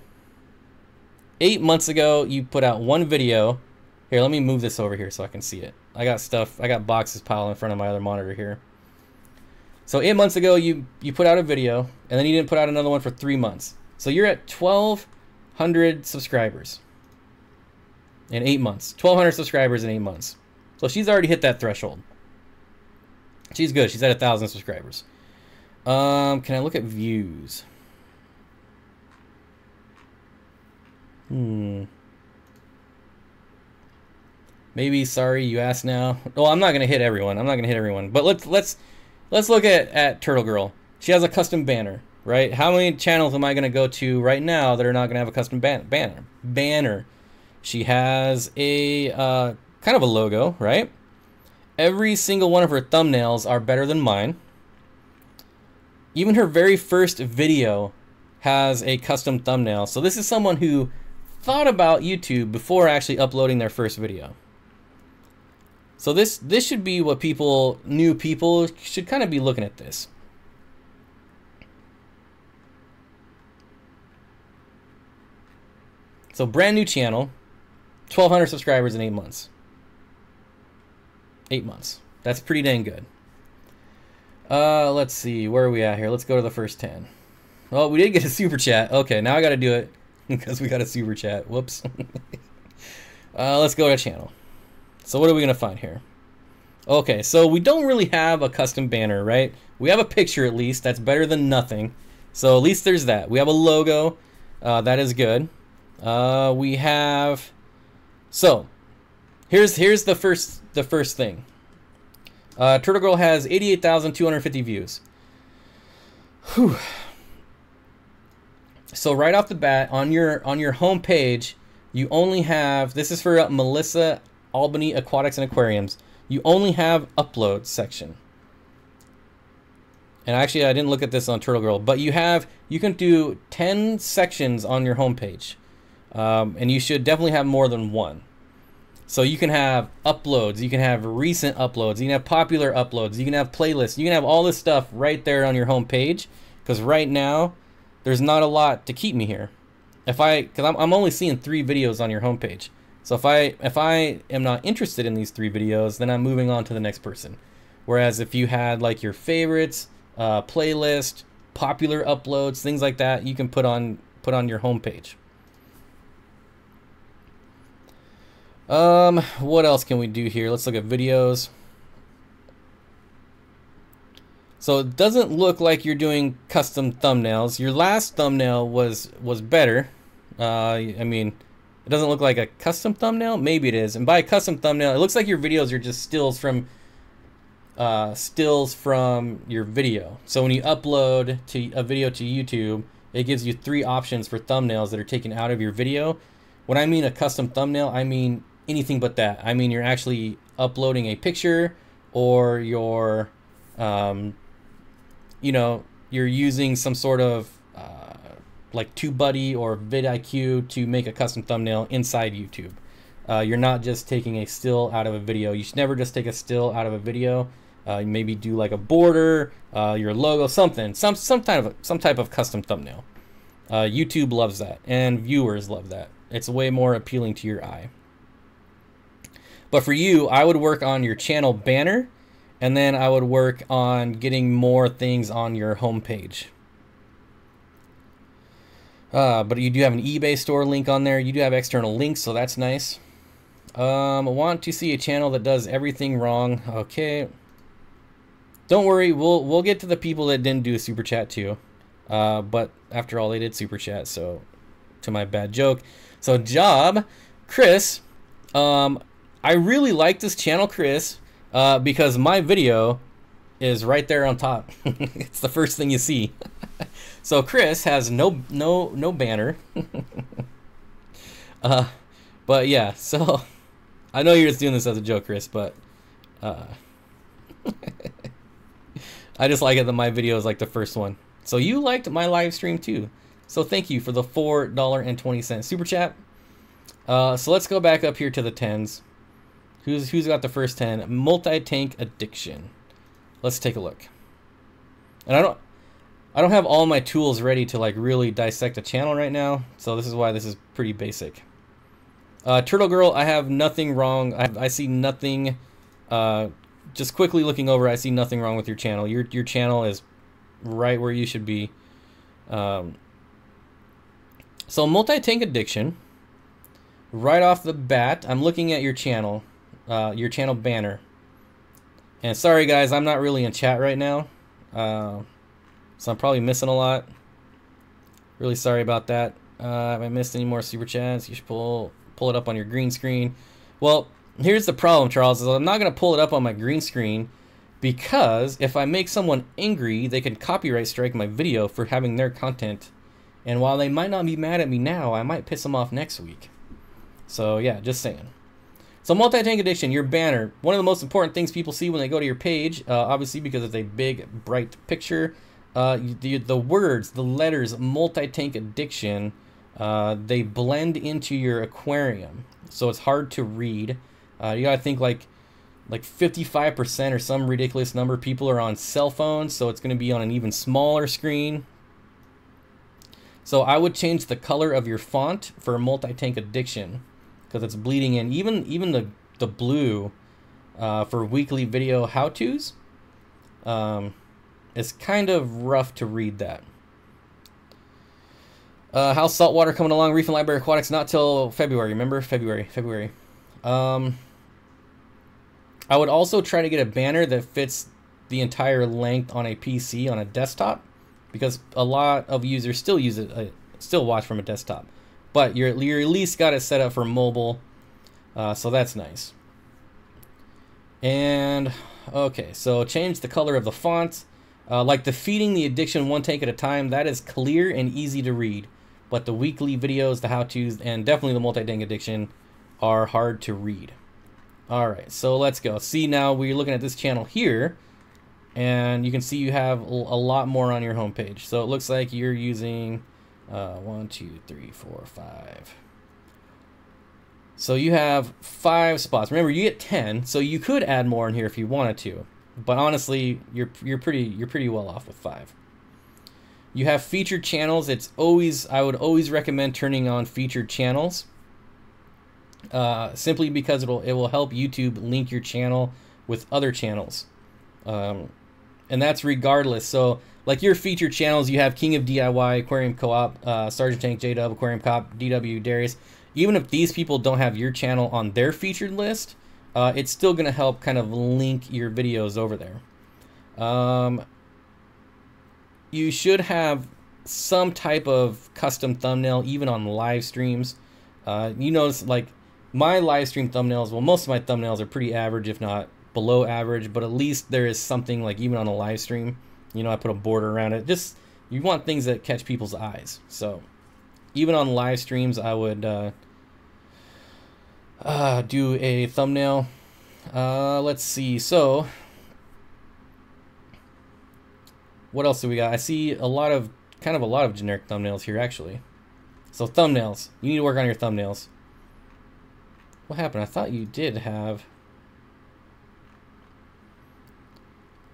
8 months ago, you put out one video. Here, let me move this over here so I can see it. I got boxes piled in front of my other monitor here. So 8 months ago, you put out a video, and then you didn't put out another one for 3 months. So you're at 1,200 subscribers in 8 months. 1,200 subscribers in 8 months. So she's already hit that threshold. She's good. She's at 1,000 subscribers. Can I look at views? Maybe sorry you asked now. Well, I'm not gonna hit everyone. I'm not gonna hit everyone. But let's look at Turtle Girl. She has a custom banner, right? How many channels am I gonna go to right now that are not gonna have a custom banner? She has a kind of a logo, right? Every single one of her thumbnails are better than mine. Even her very first video has a custom thumbnail. So this is someone who thought about YouTube before actually uploading their first video. So this should be what new people should kind of be looking at this. So brand new channel, 1,200 subscribers in 8 months. 8 months. That's pretty dang good. Let's see, where are we at here? Let's go to the first 10. Oh, we did get a super chat. Okay, now I gotta do it because we got a super chat. Whoops. Let's go to channel. So what are we gonna find here? Okay, so we don't really have a custom banner, right? We have a picture at least. That's better than nothing. So at least there's that. We have a logo. That is good. We have. So here's the first thing. Turtle Girl has 88,250 views. Whew. So right off the bat, on your home page, you only have, this is for Melissa Albany Aquatics and Aquariums. You only have uploads section. And actually, I didn't look at this on Turtle Girl, but you can do 10 sections on your home page, and you should definitely have more than one. So you can have uploads, you can have recent uploads, you can have popular uploads, you can have playlists, you can have all this stuff right there on your home page. Because right now, there's not a lot to keep me here. Because I'm only seeing 3 videos on your homepage. So if I am not interested in these 3 videos, then I'm moving on to the next person. Whereas if you had like your favorites, playlist, popular uploads, things like that, you can put on your homepage. What else can we do here? Let's look at videos. So it doesn't look like you're doing custom thumbnails. Your last thumbnail was better. I mean, it doesn't look like a custom thumbnail. Maybe it is. And by a custom thumbnail, it looks like your videos are just stills from your video. So when you upload a video to YouTube, it gives you 3 options for thumbnails that are taken out of your video. When I mean a custom thumbnail, I mean anything but that. I mean you're actually uploading a picture, or you're you know, you're using some sort of like TubeBuddy or vidIQ to make a custom thumbnail inside YouTube. You're not just taking a still out of a video. You should never just take a still out of a video. Maybe do like a border, your logo, something, some type of custom thumbnail. YouTube loves that, and viewers love that. It's way more appealing to your eye. But for you, I would work on your channel banner, and then I would work on getting more things on your homepage. But you do have an eBay store link on there. You do have external links, so that's nice. I want to see a channel that does everything wrong. Okay. Don't worry, we'll get to the people that didn't do a super chat too. But after all, they did super chat, so to my bad joke. So Job, Chris, I really like this channel, Chris, because my video is right there on top. It's the first thing you see. So Chris has no banner. But yeah, so I know you're just doing this as a joke, Chris, but I just like it that my video is like the first one. So you liked my live stream too. So thank you for the $4.20 super chat. So let's go back up here to the 10s. Who's got the first 10? Multi-tank addiction. Let's take a look. And I don't have all my tools ready to like really dissect a channel right now, so this is why this is pretty basic. Turtle Girl, I have nothing wrong. I see nothing. Just quickly looking over, I see nothing wrong with your channel. Your channel is right where you should be. So multi-tank addiction. Right off the bat, I'm looking at your channel banner. And sorry guys, I'm not really in chat right now. So I'm probably missing a lot. Really sorry about that. Have I missed any more super chats? You should pull it up on your green screen. Well, here's the problem, Charles, is I'm not going to pull it up on my green screen because if I make someone angry, they can copyright strike my video for having their content. And while they might not be mad at me now, I might piss them off next week. So yeah, just saying. So multi-tank addiction, your banner, one of the most important things people see when they go to your page, obviously because it's a big, bright picture. The words, the letters, multi-tank addiction, they blend into your aquarium, so it's hard to read. You gotta think like 55% or some ridiculous number of people are on cell phones, so it's gonna be on an even smaller screen. So I would change the color of your font for multi-tank addiction because it's bleeding in. Even the blue for weekly video how-tos. It's kind of rough to read that. How's saltwater coming along? Reef and Library Aquatics, not till February. Remember? February. I would also try to get a banner that fits the entire length on a PC, on a desktop, because a lot of users still use it, still watch from a desktop. But you're at least got it set up for mobile, so that's nice. And okay, so change the color of the font. Like the Feeding the Addiction One Tank at a Time, that is clear and easy to read. But the weekly videos, the how-tos, and definitely the multi-tank addiction are hard to read. Alright, so let's go. See, now we're looking at this channel here, and you can see you have a lot more on your homepage. So it looks like you're using 1, 2, 3, 4, 5. So you have 5 spots. Remember, you get 10, so you could add more in here if you wanted to. But honestly, you're pretty well off with 5. You have featured channels. I would always recommend turning on featured channels. Simply because it will help YouTube link your channel with other channels. And that's regardless. So like your featured channels, you have King of DIY, Aquarium Co-op, Sergeant Tank, J-Dub, Aquarium Cop, DW, Darius. Even if these people don't have your channel on their featured list, it's still going to help kind of link your videos over there. You should have some type of custom thumbnail, even on live streams. You notice, like, my live stream thumbnails, well, most of my thumbnails are pretty average, if not below average, but at least there is something, like, even on a live stream, you know, I put a border around it. Just, you want things that catch people's eyes. So, even on live streams, I would do a thumbnail. Let's see. So, what else do we got? I see a lot of generic thumbnails here, actually. So thumbnails, you need to work on your thumbnails. What happened? I thought you did have.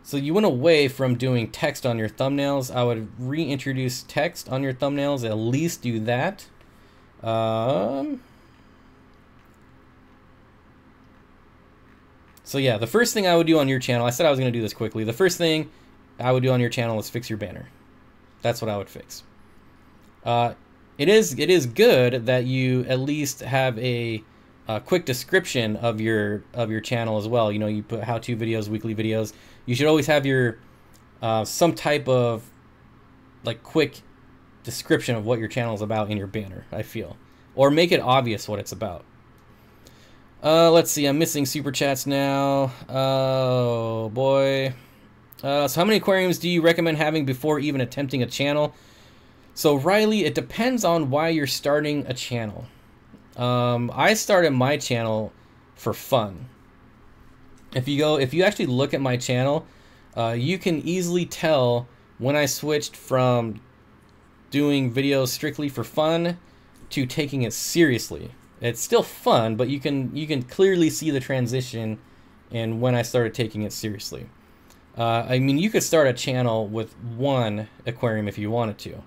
So you went away from doing text on your thumbnails. I would reintroduce text on your thumbnails. At least do that. So yeah, the first thing I would do on your channel, I said I was going to do this quickly. The first thing I would do on your channel is fix your banner. That's what I would fix. It is good that you at least have a quick description of your channel as well. You know, you put how-to videos, weekly videos. You should always have your some type of like quick description of what your channel is about in your banner, I feel, or make it obvious what it's about. Let's see, I'm missing super chats now. Oh boy. So how many aquariums do you recommend having before even attempting a channel? So Riley, it depends on why you're starting a channel. I started my channel for fun. If you actually look at my channel, you can easily tell when I switched from doing videos strictly for fun to taking it seriously. It's still fun, but you can clearly see the transition in when I started taking it seriously. I mean, you could start a channel with 1 aquarium if you wanted to.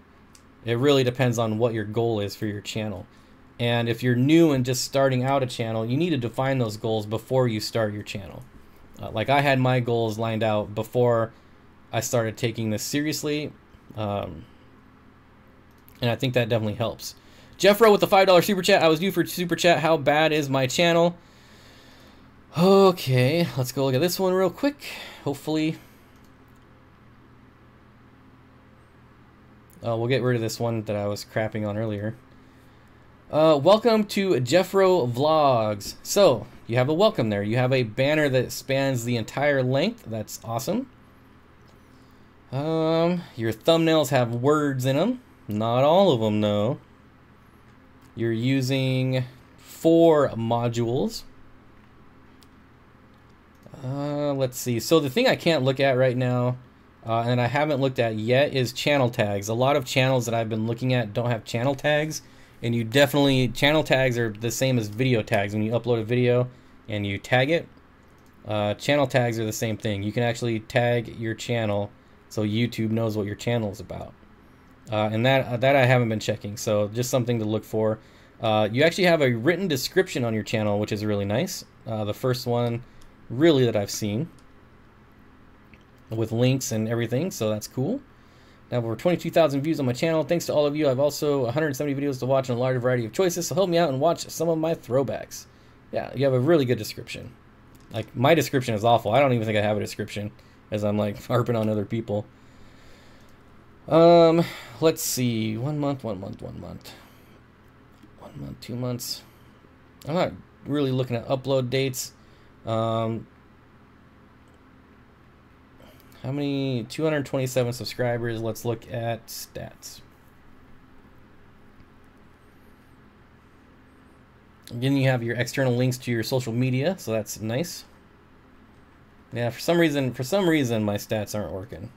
It really depends on what your goal is for your channel. And if you're new and just starting out a channel, you need to define those goals before you start your channel. Like I had my goals lined out before I started taking this seriously. And I think that definitely helps. Jeffro with the $5 super chat. I was due for super chat. How bad is my channel? Okay, let's go look at this one real quick. Hopefully. We'll get rid of this one that I was crapping on earlier. Welcome to Jeffro Vlogs. So, you have a welcome there. You have a banner that spans the entire length. That's awesome. Your thumbnails have words in them. Not all of them, though. You're using 4 modules. Let's see. So the thing I can't look at right now, and I haven't looked at yet, is channel tags. A lot of channels that I've been looking at don't have channel tags, and you definitely, channel tags are the same as video tags. When you upload a video and you tag it, channel tags are the same thing. You can actually tag your channel so YouTube knows what your channel is about. And that I haven't been checking, so just something to look for. You actually have a written description on your channel, which is really nice. The first one really that I've seen, with links and everything, so that's cool. I have over 22,000 views on my channel. Thanks to all of you. I have also 170 videos to watch and a large variety of choices, so help me out and watch some of my throwbacks. Yeah, you have a really good description. Like, my description is awful. I don't even think I have a description, as I'm like harping on other people. Let's see. 1 month, 1 month, 1 month. 1 month, 2 months. I'm not really looking at upload dates. How many? 227 subscribers. Let's look at stats. Again, you have your external links to your social media, so that's nice. Yeah, for some reason my stats aren't working.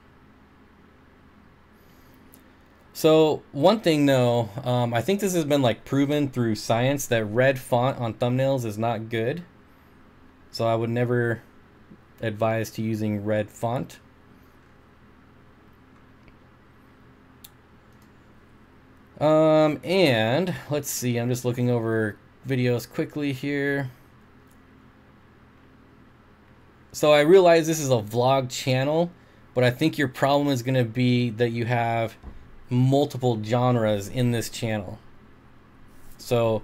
So one thing though, I think this has been like proven through science that red font on thumbnails is not good. So I would never advise to using red font. And let's see, I'm just looking over videos quickly here. So I realize this is a vlog channel, but I think your problem is going to be that you have multiple genres in this channel. So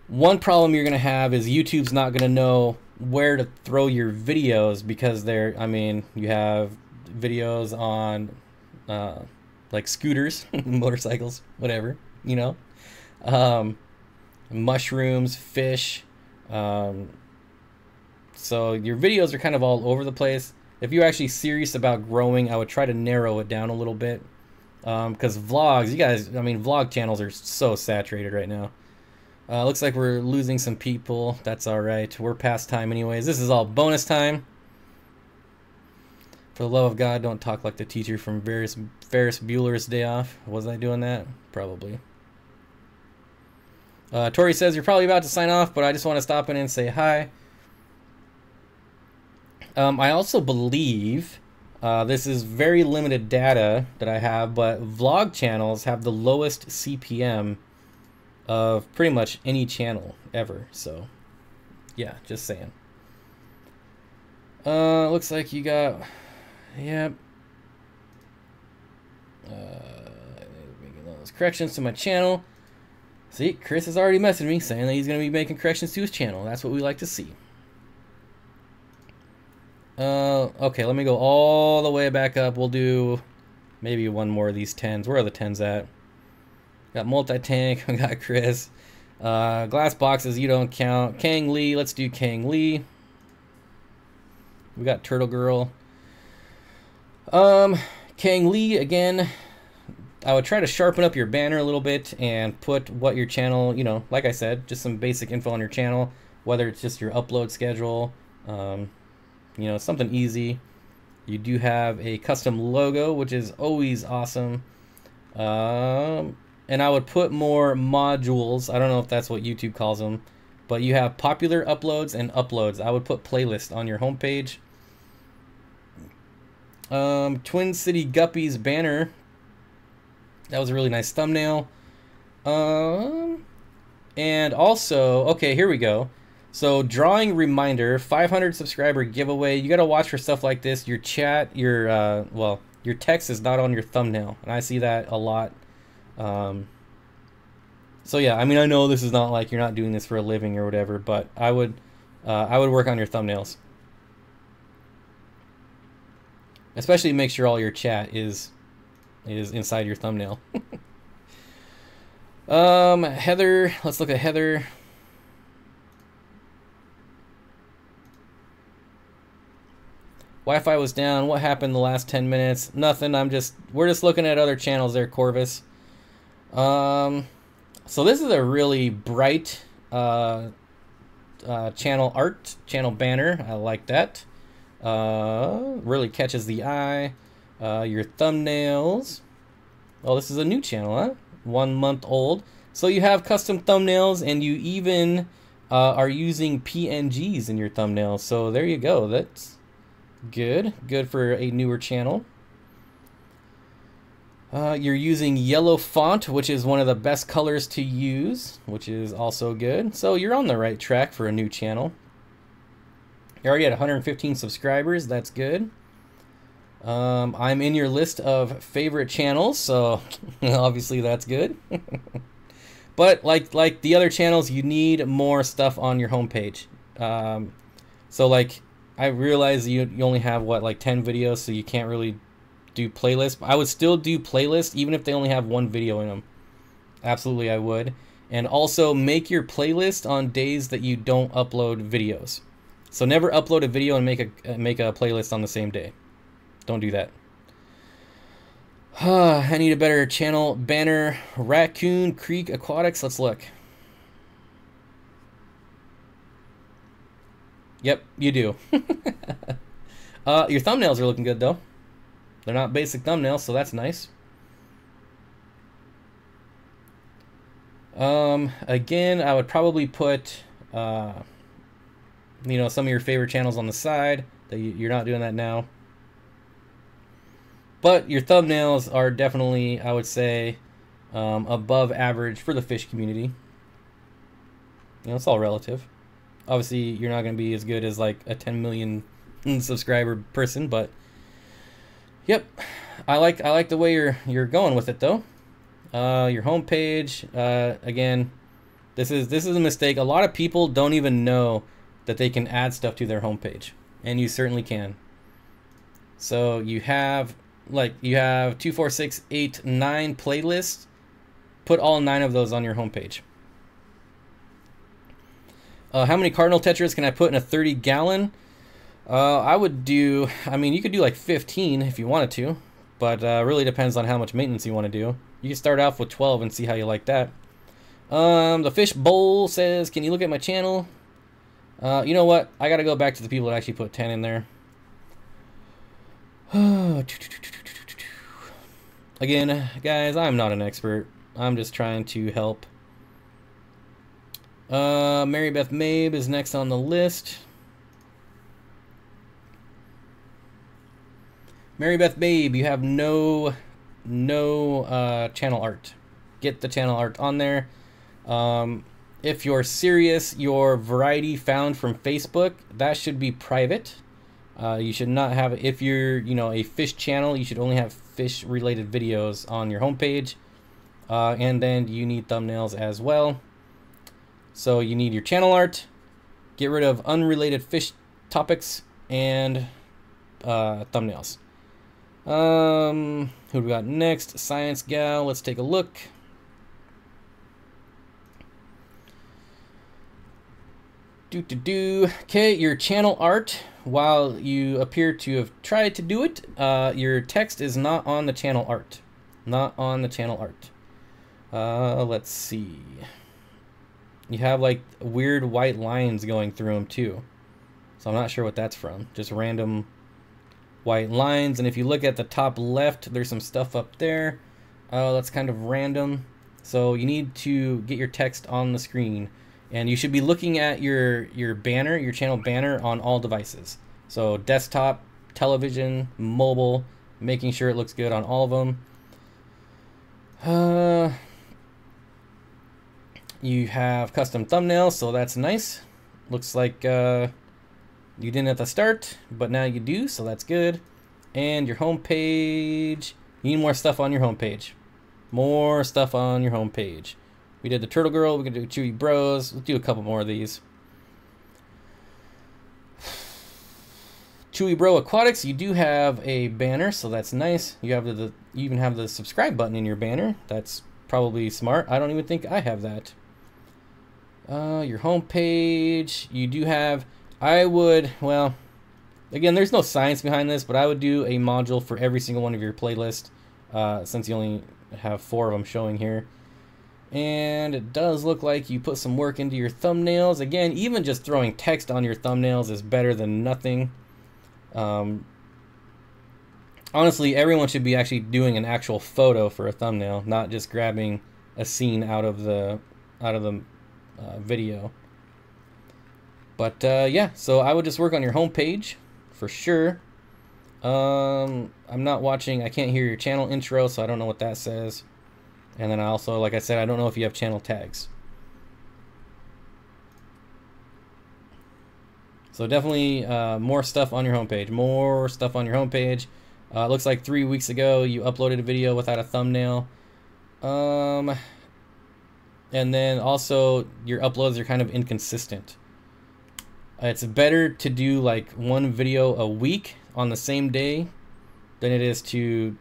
one problem you're going to have is YouTube's not going to know where to throw your videos, because they're, I mean, you have videos on like scooters, motorcycles, whatever, you know, mushrooms, fish. So your videos are kind of all over the place. If you're actually serious about growing, I would try to narrow it down a little bit. Because vlogs, you guys, I mean, vlog channels are so saturated right now. Looks like we're losing some people. That's all right. We're past time anyways. This is all bonus time. For the love of God, don't talk like the teacher from Ferris Bueller's Day Off. Was I doing that? Probably. Tori says, you're probably about to sign off, but I just want to stop in and say hi. I also believe, this is very limited data that I have, but vlog channels have the lowest CPM of pretty much any channel ever. So, yeah, just saying. Looks like you got, yep. Making those corrections to my channel. See, Chris has already messaged me saying that he's going to be making corrections to his channel. That's what we like to see. Okay, let me go all the way back up. We'll do maybe one more of these 10s. Where are the 10s at? Got multi-tank. We got Chris. Glass boxes, you don't count. Kang Lee. Let's do Kang Lee. We got Turtle Girl. Kang Lee, again, I would try to sharpen up your banner a little bit and put what your channel, you know, like I said, just some basic info on your channel, whether it's just your upload schedule, you know, something easy. You do have a custom logo, which is always awesome. And I would put more modules. I don't know if that's what YouTube calls them, but you have popular uploads and uploads. I would put playlist on your homepage. Twin City Guppies banner. That was a really nice thumbnail. And also, okay, here we go. So drawing reminder, 500 subscriber giveaway. You got to watch for stuff like this. Your chat, your well, your text is not on your thumbnail, and I see that a lot. So yeah, I mean, I know this is not like you're not doing this for a living or whatever, but I would work on your thumbnails, especially make sure all your chat is inside your thumbnail. Heather, let's look at Heather. Wi-Fi was down. What happened the last 10 minutes? Nothing. We're just looking at other channels there, Corvus. So this is a really bright channel art, channel banner. I like that. Really catches the eye. Your thumbnails. Oh, this is a new channel, huh? 1 month old. So you have custom thumbnails, and you even are using PNGs in your thumbnails. So there you go. That's good. Good for a newer channel. You're using yellow font, which is one of the best colors to use, which is also good. So you're on the right track for a new channel. You're already at 115 subscribers. That's good. I'm in your list of favorite channels, so obviously that's good. But like the other channels, you need more stuff on your homepage. So like I realize you only have what, like 10 videos, so you can't really do playlists. I would still do playlists even if they only have one video in them. Absolutely, I would. And also make your playlist on days that you don't upload videos. So never upload a video and make a playlist on the same day. Don't do that. I need a better channel banner. Raccoon Creek Aquatics. Let's look. Yep, you do. Your thumbnails are looking good though. They're not basic thumbnails, so that's nice. Again, I would probably put you know, some of your favorite channels on the side. That you're not doing that now. But your thumbnails are definitely, I would say, above average for the fish community. You know, it's all relative. Obviously, you're not going to be as good as like a 10 million subscriber person, but yep, I like the way you're going with it though. Your homepage, again, this is a mistake. A lot of people don't even know that they can add stuff to their homepage, and you certainly can. So you have 2, 4, 6, 8, 9 playlists. Put all 9 of those on your homepage. How many Cardinal Tetras can I put in a 30-gallon? I would do, I mean, you could do like 15 if you wanted to, but really depends on how much maintenance you want to do. You can start off with 12 and see how you like that. The Fish Bowl says, can you look at my channel? You know what? I got to go back to the people that actually put 10 in there. Again, guys, I'm not an expert. I'm just trying to help. Mary Beth Mabe is next on the list. Mary Beth Mabe, you have no channel art. Get the channel art on there. If you're serious, your variety found from Facebook, that should be private. You should not have, if you're, you know, a fish channel, you should only have fish related videos on your homepage. And then you need thumbnails as well. So you need your channel art, get rid of unrelated fish topics, and thumbnails. Who do we got next? Science Gal, let's take a look. Okay, your channel art, while you appear to have tried to do it, your text is not on the channel art. Not on the channel art. Let's see. You have like weird white lines going through them too. So I'm not sure what that's from. Just random white lines. And if you look at the top left, there's some stuff up there. That's kind of random. So you need to get your text on the screen. And you should be looking at your banner, your channel banner on all devices. So desktop, television, mobile, making sure it looks good on all of them. You have custom thumbnails, so that's nice. Looks like you didn't at the start, but now you do, so that's good. And your homepage, you need more stuff on your homepage. More stuff on your homepage. We did the Turtle Girl, we can do Chewy Bros. Let's do a couple more of these. Chewy Bro Aquatics, you do have a banner, so that's nice. You have you even have the subscribe button in your banner. That's probably smart. I don't even think I have that. Your homepage, you do have, well, again, there's no science behind this, but I would do a module for every single one of your playlists, since you only have 4 of them showing here. And it does look like you put some work into your thumbnails. Again, even just throwing text on your thumbnails is better than nothing. Honestly, everyone should be actually doing an actual photo for a thumbnail, not just grabbing a scene out of the video. But yeah, so I would just work on your homepage for sure. I'm not watching, I can't hear your channel intro, so I don't know what that says. And then I also, like I said, I don't know if you have channel tags. So definitely more stuff on your homepage. More stuff on your homepage. It looks like 3 weeks ago you uploaded a video without a thumbnail. and then also your uploads are kind of inconsistent. It's better to do like one video a week on the same day than it is to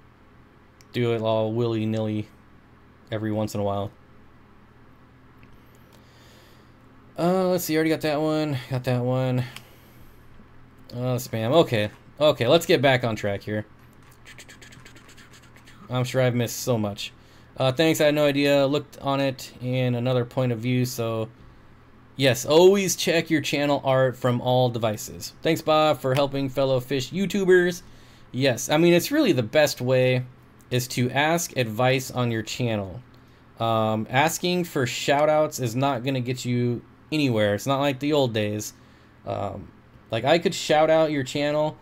do it all willy-nilly every once in a while. Let's see, already got that one. Got that one. Spam. Okay. Okay, let's get back on track here. I'm sure I've missed so much. Thanks, I had no idea. Looked on it in another point of view, so yes, always check your channel art from all devices. Thanks, Bob, for helping fellow fish YouTubers. Yes, I mean, it's really the best way is to ask advice on your channel. Asking for shoutouts is not going to get you anywhere. It's not like the old days. Like, I could shout out your channel,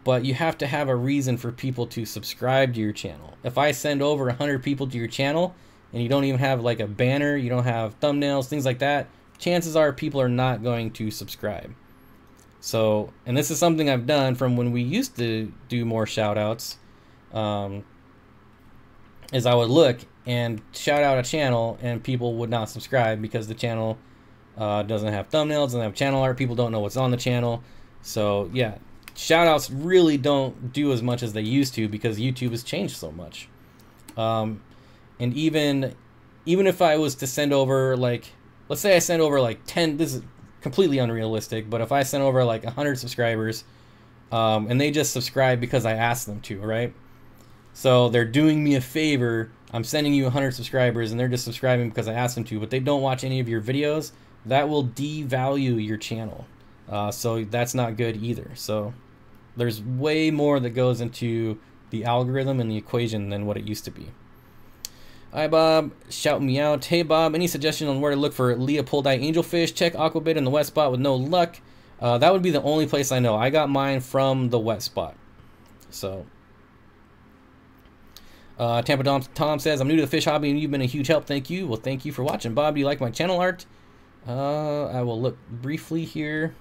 but you have to have a reason for people to subscribe to your channel. If I send over 100 people to your channel and you don't even have like a banner, you don't have thumbnails, things like that, chances are people are not going to subscribe. So, and this is something I've done from when we used to do more shout outs, is I would look and shout out a channel and people would not subscribe because the channel doesn't have thumbnails, doesn't have channel art, people don't know what's on the channel. So yeah, shout outs really don't do as much as they used to because YouTube has changed so much. And even if I was to send over, like, let's say I send over like 10, this is completely unrealistic, but if I sent over like 100 subscribers and they just subscribe because I asked them to, right? So they're doing me a favor. I'm sending you 100 subscribers and they're just subscribing because I asked them to, but they don't watch any of your videos. That will devalue your channel. So that's not good either. So there's way more that goes into the algorithm and the equation than what it used to be. Hi, Bob. Shout me out. Hey, Bob, any suggestion on where to look for Leopoldi angelfish? Check Aquabit in the wet spot with no luck. That would be the only place I know. I got mine from the wet spot. So Tampa Tom says, I'm new to the fish hobby and you've been a huge help. Thank you. Well, thank you for watching. Bob, do you like my channel art? I will look briefly here.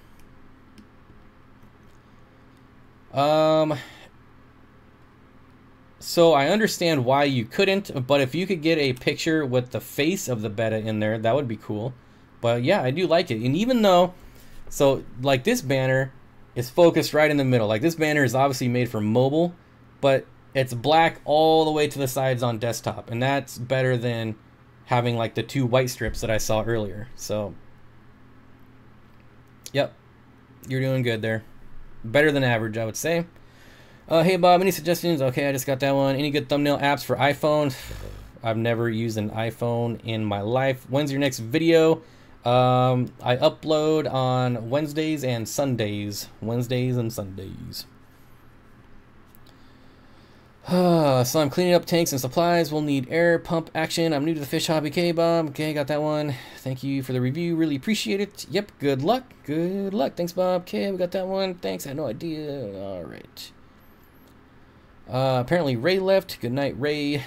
So I understand why you couldn't, but if you could get a picture with the face of the betta in there, that would be cool. But yeah, I do like it. And even though, so like this banner is focused right in the middle. Like this banner is obviously made for mobile, but it's black all the way to the sides on desktop. And that's better than having like the two white strips that I saw earlier. So, yep, you're doing good there. Better than average, I would say. Hey, Bob, any suggestions? Okay, I just got that one. Any good thumbnail apps for iPhone? I've never used an iPhone in my life. When's your next video? I upload on Wednesdays and Sundays. Wednesdays and Sundays. So I'm cleaning up tanks and supplies. We'll need air pump action. I'm new to the fish hobby. Okay, Bob. Okay, got that one. Thank you for the review. Really appreciate it. Yep, good luck. Good luck. Thanks, Bob. Okay, we got that one. Thanks. I had no idea. All right. Apparently Ray left. Good night, Ray.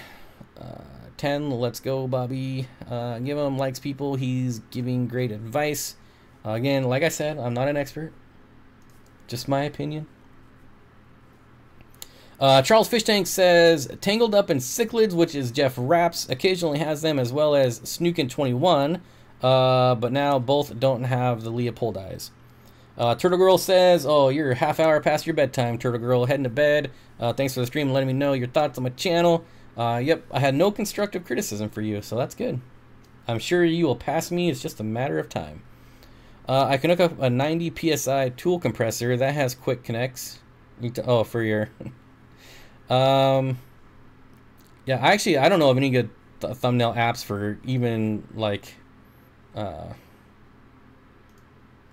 10. Let's go, Bobby. Give him likes people. He's giving great advice. Again, like I said, I'm not an expert. Just my opinion. Charles Fish Tank says, Tangled Up in Cichlids, which is Jeff Rapps, occasionally has them, as well as Snookin 21, but now both don't have the Leopoldis. Turtle Girl says, oh, you're a half hour past your bedtime, Turtle Girl, heading to bed. Thanks for the stream and letting me know your thoughts on my channel. Yep, I had no constructive criticism for you, so that's good. I'm sure you will pass me, it's just a matter of time. I can hook up a 90 PSI tool compressor that has quick connects. Oh, for your... yeah, actually, I don't know of any good thumbnail apps for even, like,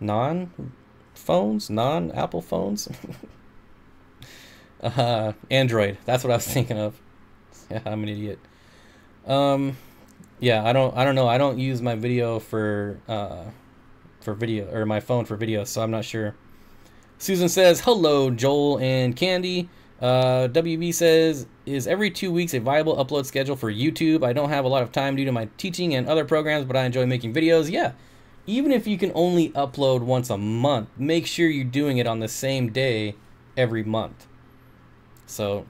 non-phones, non-Apple phones. Android, that's what I was thinking of. Yeah, I'm an idiot. Yeah, I don't know. I don't use my video for video, or my phone for video, so I'm not sure. Susan says, hello, Joel and Candy. WV says, is every 2 weeks a viable upload schedule for YouTube? I don't have a lot of time due to my teaching and other programs, but I enjoy making videos. Yeah, even if you can only upload once a month, make sure you're doing it on the same day every month. So,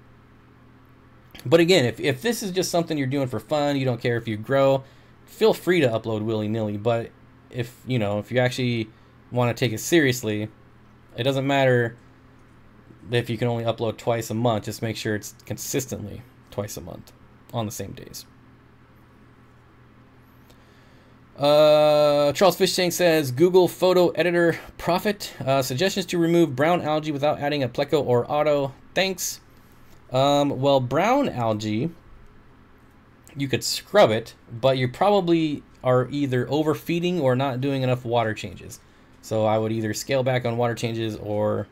but again, if this is just something you're doing for fun, you don't care if you grow, feel free to upload willy-nilly, but if you actually want to take it seriously, it doesn't matter if you can only upload twice a month. Just make sure it's consistently twice a month on the same days. Charles Fish Tank says, Google photo editor profit. Suggestions to remove brown algae without adding a Pleco or auto. Thanks. Well, brown algae, you could scrub it, but you probably are either overfeeding or not doing enough water changes. So I would either scale back on water changes or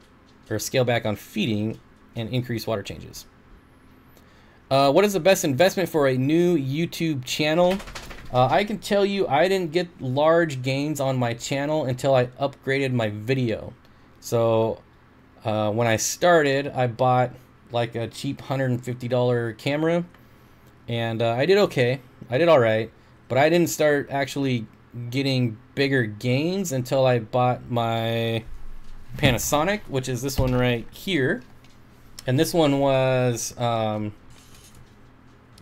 scale back on feeding and increase water changes. What is the best investment for a new YouTube channel? I can tell you I didn't get large gains on my channel until I upgraded my video. So when I started, I bought like a cheap $150 camera, and I did okay. I did all right, but I didn't start actually getting bigger gains until I bought my Panasonic, which is this one right here. And this one was I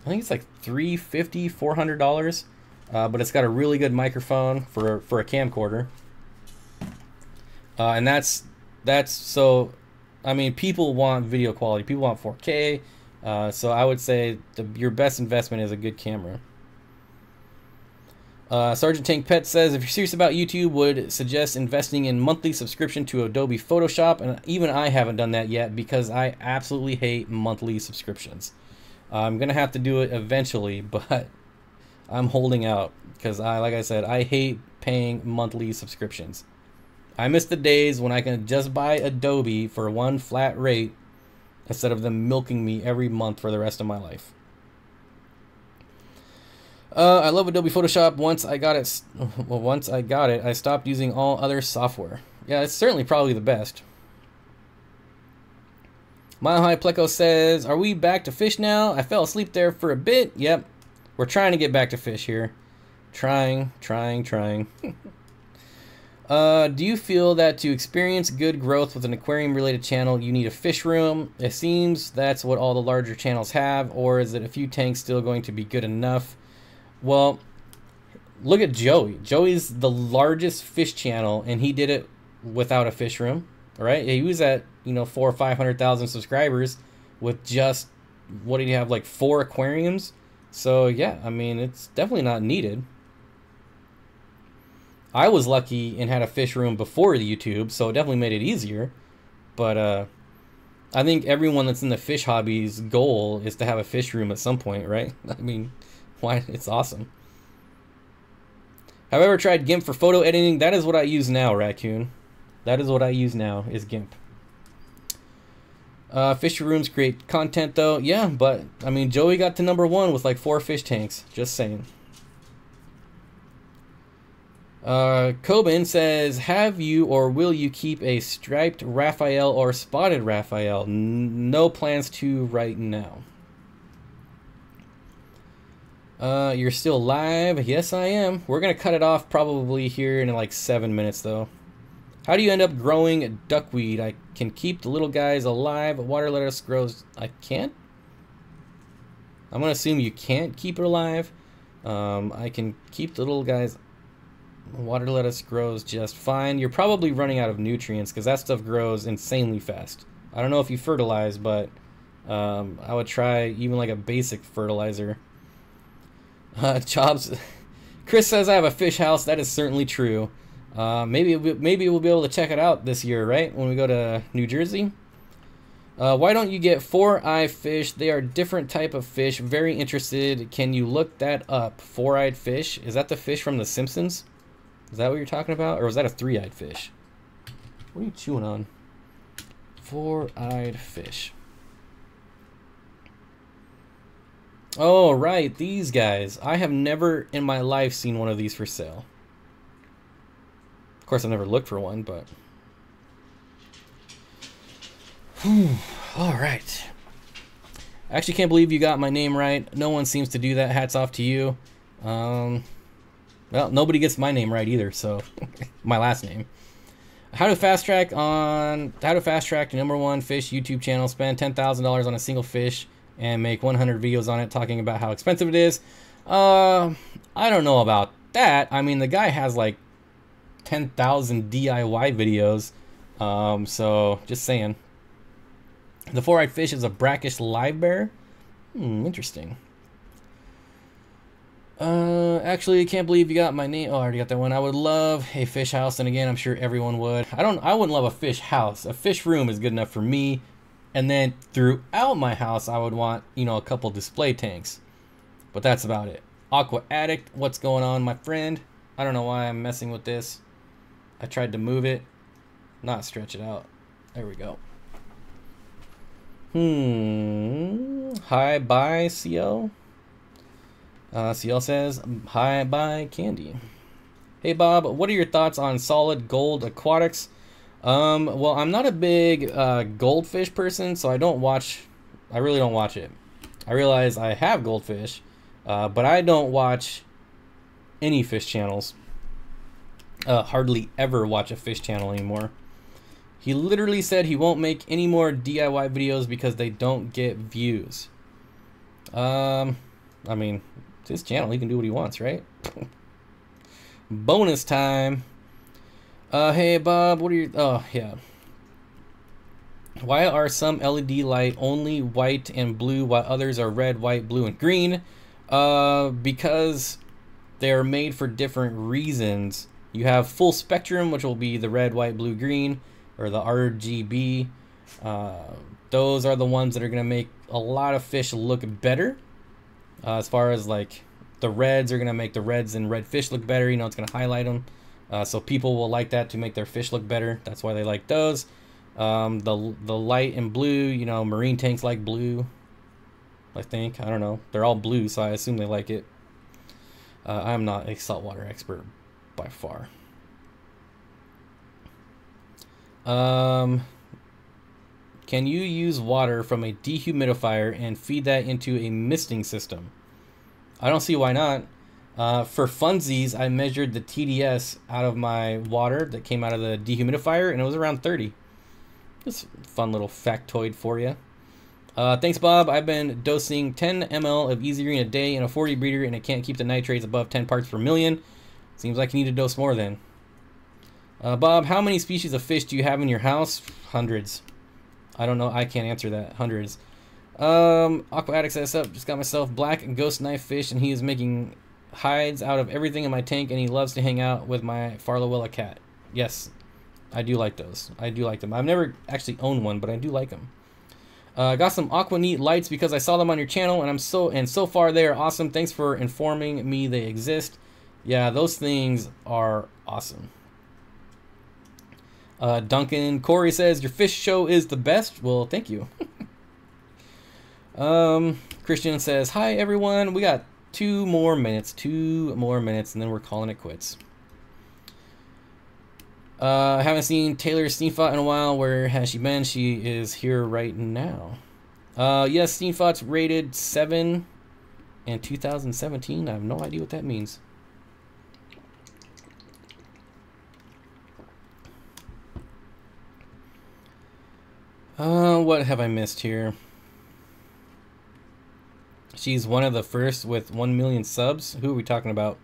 think it's like $350, $400, but it's got a really good microphone for a camcorder, and that's so. I mean, people want video quality. People want 4K, so I would say your best investment is a good camera. Sergeant Tank Pet says, if you're serious about YouTube, would suggest investing in monthly subscription to Adobe Photoshop, and even I haven't done that yet because I absolutely hate monthly subscriptions. I'm gonna have to do it eventually, but I'm holding out because like I said, I hate paying monthly subscriptions. I miss the days when I can just buy Adobe for one flat rate instead of them milking me every month for the rest of my life. I love Adobe Photoshop. Once I got it, I stopped using all other software. Yeah, it's certainly probably the best. Mile High Pleco says, are we back to fish now? I fell asleep there for a bit. Yep. We're trying to get back to fish here. Trying. Do you feel that to experience good growth with an aquarium-related channel, you need a fish room? It seems that's what all the larger channels have, or is it a few tanks still going to be good enough? Well, look at Joey. Joey's the largest fish channel, and he did it without a fish room, right? He was at 400,000 or 500,000 subscribers with just, what did he have, like 4 aquariums? So yeah, I mean, it's definitely not needed. I was lucky and had a fish room before the YouTube, so it definitely made it easier. But I think everyone that's in the fish hobby's goal is to have a fish room at some point, right? I mean, why? It's awesome. Have I ever tried GIMP for photo editing? That is what I use now, Raccoon. That is what I use now, is GIMP. Fish rooms create content, though. Yeah, but, I mean, Joey got to #1 with like 4 fish tanks. Just saying. Coben says, have you or will you keep a striped Raphael or spotted Raphael? No plans to right now. You're still live? Yes, I am. We're going to cut it off probably here in like 7 minutes, though. How do you end up growing duckweed? I can keep the little guys alive. Water lettuce grows... I can't? I'm going to assume you can't keep it alive. I can keep the little guys... Water lettuce grows just fine. You're probably running out of nutrients because that stuff grows insanely fast. I don't know if you fertilize, but I would try even like a basic fertilizer. Jobs. Chris says I have a fish house. That is certainly true. Maybe we'll be able to check it out this year, right? When we go to New Jersey. Why don't you get 4-eye fish? They are different type of fish. Very interested. Can you look that up? 4-eyed fish? Is that the fish from The Simpsons? Is that what you're talking about? Or was that a 3-eyed fish? What are you chewing on? 4-eyed fish. Oh, right. These guys. I have never in my life seen one of these for sale. Of course, I've never looked for one, but... All right. I actually can't believe you got my name right. No one seems to do that. Hats off to you. Well, nobody gets my name right either, so my last name. How to fast track to #1 fish YouTube channel, spend $10,000 on a single fish and make 100 videos on it talking about how expensive it is. I don't know about that. I mean, the guy has like 10,000 DIY videos. So just saying. The four-eyed fish is a brackish live bear. Interesting. Actually, I can't believe you got my name. Oh, I already got that one. I would love a fish house, and again, I'm sure everyone would. I wouldn't love a fish house. A fish room is good enough for me. And then throughout my house, I would want, you know, a couple display tanks. But that's about it. Aqua Addict, what's going on, my friend? I don't know why I'm messing with this. I tried to move it, not stretch it out. There we go. Hi, bye, CL. CL says, hi, bye, Candy. Hey, Bob, what are your thoughts on solid gold aquatics? Well, I'm not a big goldfish person, so I really don't watch it. I realize I have goldfish, but I don't watch any fish channels. Hardly ever watch a fish channel anymore. He literally said he won't make any more DIY videos because they don't get views. I mean, it's his channel. He can do what he wants, right? Bonus time. Hey, Bob, what are your... Oh, yeah. Why are some LED light only white and blue while others are red, white, blue, and green? Because they're made for different reasons. You have full spectrum, which will be the red, white, blue, green, or the RGB. Those are the ones that are going to make a lot of fish look better. As far as like the reds are going to make the reds and red fish look better. You know, it's going to highlight them. So people will like that to make their fish look better. That's why they like those. The light and blue, you know, marine tanks like blue. I think. I don't know. They're all blue, so I assume they like it. I'm not a saltwater expert by far. Can you use water from a dehumidifier and feed that into a misting system? I don't see why not. For funsies, I measured the TDS out of my water that came out of the dehumidifier, and it was around 30. Just a fun little factoid for you. Thanks, Bob. I've been dosing 10 ml of Easy Green a day in a 40 breeder, and it can't keep the nitrates above 10 parts per million. Seems like you need to dose more then. Bob, how many species of fish do you have in your house? Hundreds. I don't know. I can't answer that. Hundreds. Aquatics says up. Just got myself black ghost knife fish, and he is making hides out of everything in my tank, and he loves to hang out with my Farlowella cat. Yes, I do like those. I do like them. I've never actually owned one, but I do like them. Got some Aqua Neat lights because I saw them on your channel, and so far they are awesome. Thanks for informing me they exist. Yeah, those things are awesome. Duncan Corey says your fish show is the best. Well, thank you. Christian says hi everyone. We got 2 more minutes, and then we're calling it quits. Haven't seen Taylor Steenfott in a while. Where has she been? She is here right now. Yes, Steenfott's rated 7 in 2017. I have no idea what that means. What have I missed here? She's one of the first with 1 million subs. Who are we talking about?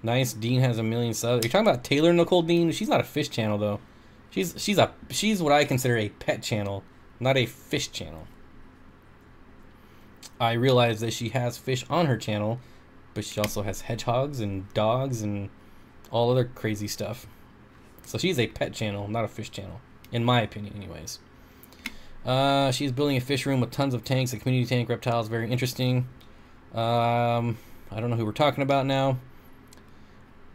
Nice. Dean has 1 million subs. Are you talking about Taylor Nicole Dean? She's not a fish channel though. She's what I consider a pet channel, not a fish channel. I realize that she has fish on her channel, but she also has hedgehogs and dogs and all other crazy stuff. So she's a pet channel, not a fish channel, in my opinion, anyways. She's building a fish room with tons of tanks, a community tank, reptiles, very interesting. I don't know who we're talking about now.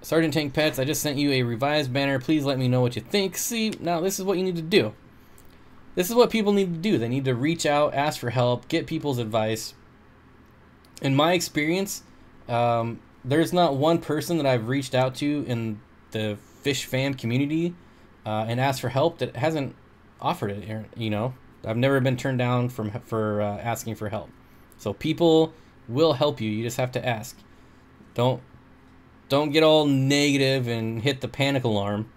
Sergeant Tank Pets, I just sent you a revised banner. Please let me know what you think. See, now this is what you need to do. This is what people need to do. They need to reach out, ask for help, get people's advice. In my experience, there's not one person that I've reached out to in the fish fan community and asked for help that hasn't offered it. You know, I've never been turned down for asking for help. So people will help you. You just have to ask. Don't get all negative and hit the panic alarm.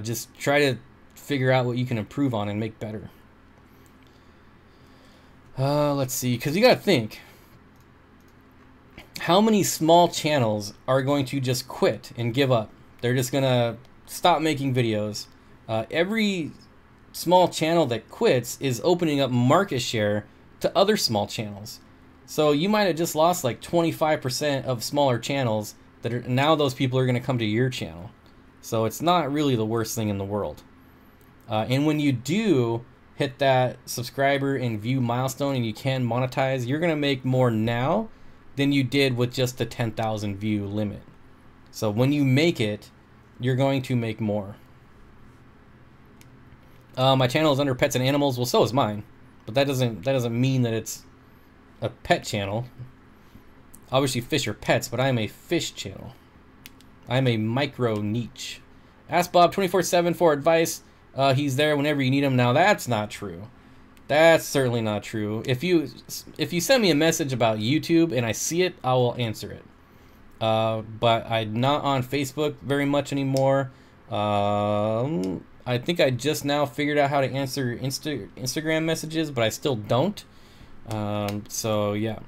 Just try to figure out what you can improve on and make better. Let's see, because you got to think. how many small channels are going to just quit and give up? They're just gonna stop making videos. Every small channel that quits is opening up market share to other small channels. So you might have just lost like 25% of smaller channels that are now those people are going to come to your channel. So it's not really the worst thing in the world. And when you do hit that subscriber and view milestone and you can monetize, you're going to make more now than you did with just the 10,000 view limit. So when you make it, you're going to make more. My channel is under pets and animals. Well, so is mine, but that doesn't mean that it's a pet channel. Obviously, fish are pets, but I am a fish channel. I am a micro niche. Ask Bob 24/7 for advice. He's there whenever you need him. Now that's not true. That's certainly not true. If you send me a message about YouTube and I see it, I will answer it. But I'm not on Facebook very much anymore. I think I just now figured out how to answer Instagram messages, but I still don't. So yeah,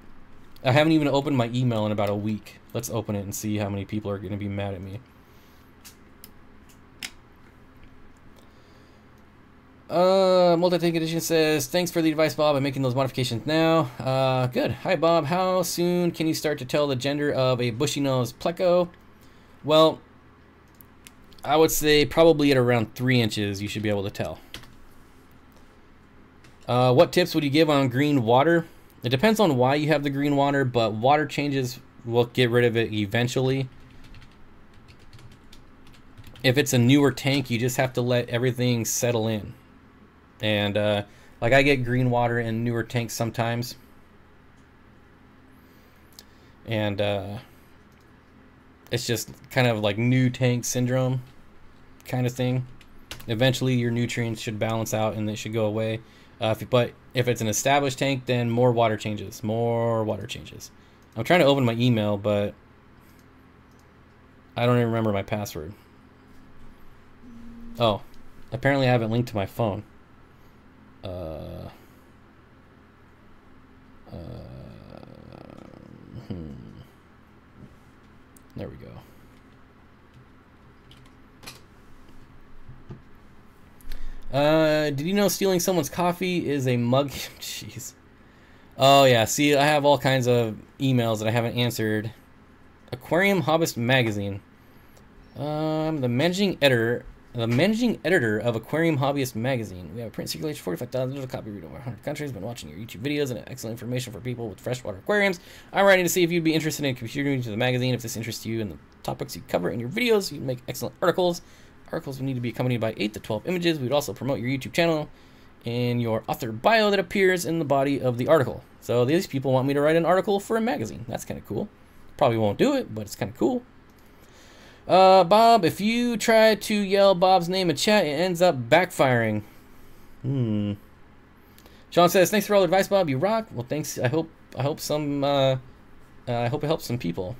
I haven't even opened my email in about a week. Let's open it and see how many people are going to be mad at me. Multi-tank edition says, thanks for the advice, Bob. I'm making those modifications now. Good. Hi, Bob. How soon can you start to tell the gender of a bushy-nosed Pleco? Well, I would say probably at around 3 inches you should be able to tell. What tips would you give on green water? It depends on why you have the green water, but water changes will get rid of it eventually. If it's a newer tank, you just have to let everything settle in. And like I get green water in newer tanks sometimes. And it's just kind of like new tank syndrome kind of thing. Eventually your nutrients should balance out and they should go away. But if it's an established tank, then more water changes. More water changes. I'm trying to open my email, but I don't even remember my password. Oh, apparently I haven't linked to my phone. There we go. Did you know stealing someone's coffee is a mug? Jeez. Oh yeah, see, I have all kinds of emails that I haven't answered. Aquarium Hobbyist Magazine. The managing editor of Aquarium Hobbyist Magazine. We have a print circulation 45,000 digital copy read over 100 countries. Been watching your YouTube videos and excellent information for people with freshwater aquariums. I'm writing to see if you'd be interested in contributing to the magazine. If this interests you and the topics you cover in your videos, you make excellent articles. Articles would need to be accompanied by 8 to 12 images. We would also promote your YouTube channel and your author bio that appears in the body of the article. So these people want me to write an article for a magazine. That's kind of cool. Probably won't do it, but it's kind of cool. Bob, if you try to yell Bob's name in chat, it ends up backfiring. Sean says, thanks for all the advice, Bob. You rock. Well, thanks. I hope it helps some people.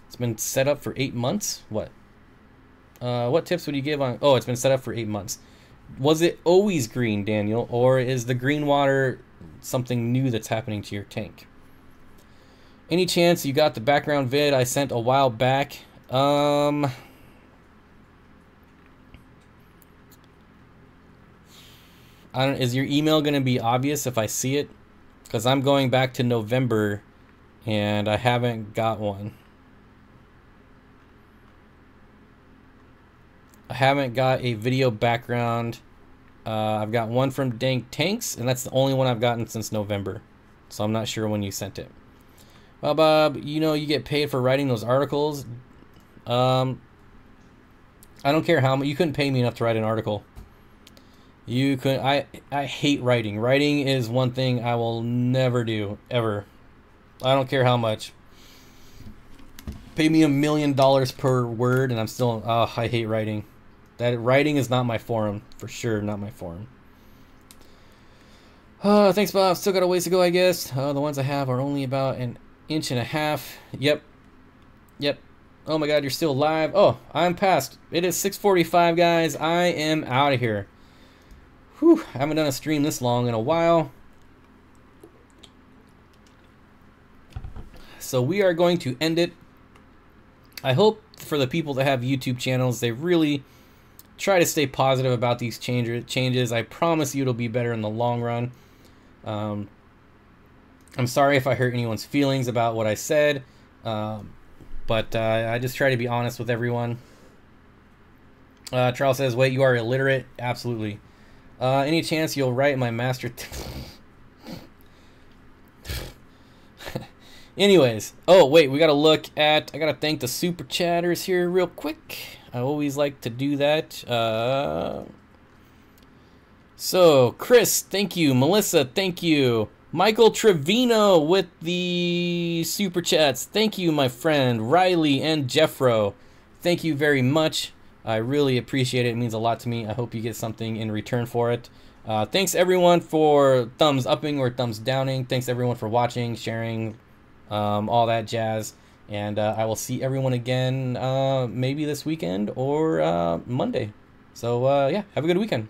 It's been set up for 8 months. What tips would you give on... Oh, it's been set up for 8 months. Was it always green, Daniel? Or is the green water something new that's happening to your tank? Any chance you got the background vid I sent a while back? Is your email going to be obvious if I see it? Because I'm going back to November and I haven't got one. I haven't got a video background. I've got one from Dank Tanks, and that's the only one I've gotten since November. So I'm not sure when you sent it. Well, Bob, you know you get paid for writing those articles. I don't care how much. You couldn't pay me enough to write an article. You could. I hate writing. Writing is one thing I will never do, ever. I don't care how much. Pay me $1 million per word, and I'm still. Oh, I hate writing. That writing is not my forum, for sure. Not my forum. Thanks, Bob. Still got a ways to go, I guess. The ones I have are only about 1.5 inches. Yep. Yep. Oh my God, you're still live. Oh, I'm past. It is 6:45, guys. I am out of here. Whew. I haven't done a stream this long in a while. So we are going to end it. I hope for the people that have YouTube channels, they really try to stay positive about these changes. I promise you it'll be better in the long run. I'm sorry if I hurt anyone's feelings about what I said, but I just try to be honest with everyone. Charles says, wait, you are illiterate? Absolutely. Any chance you'll write my master... Anyways, oh wait, we gotta look at, I gotta thank the super chatters here real quick. I always like to do that. So Chris, thank you. Melissa, thank you. Michael Trevino with the super chats, thank you, my friend. Riley and Jeffro, thank you very much. I really appreciate it. It means a lot to me. I hope you get something in return for it. Thanks everyone for thumbs upping or thumbs downing. Thanks everyone for watching, sharing, all that jazz. And I will see everyone again maybe this weekend or Monday. So yeah, have a good weekend.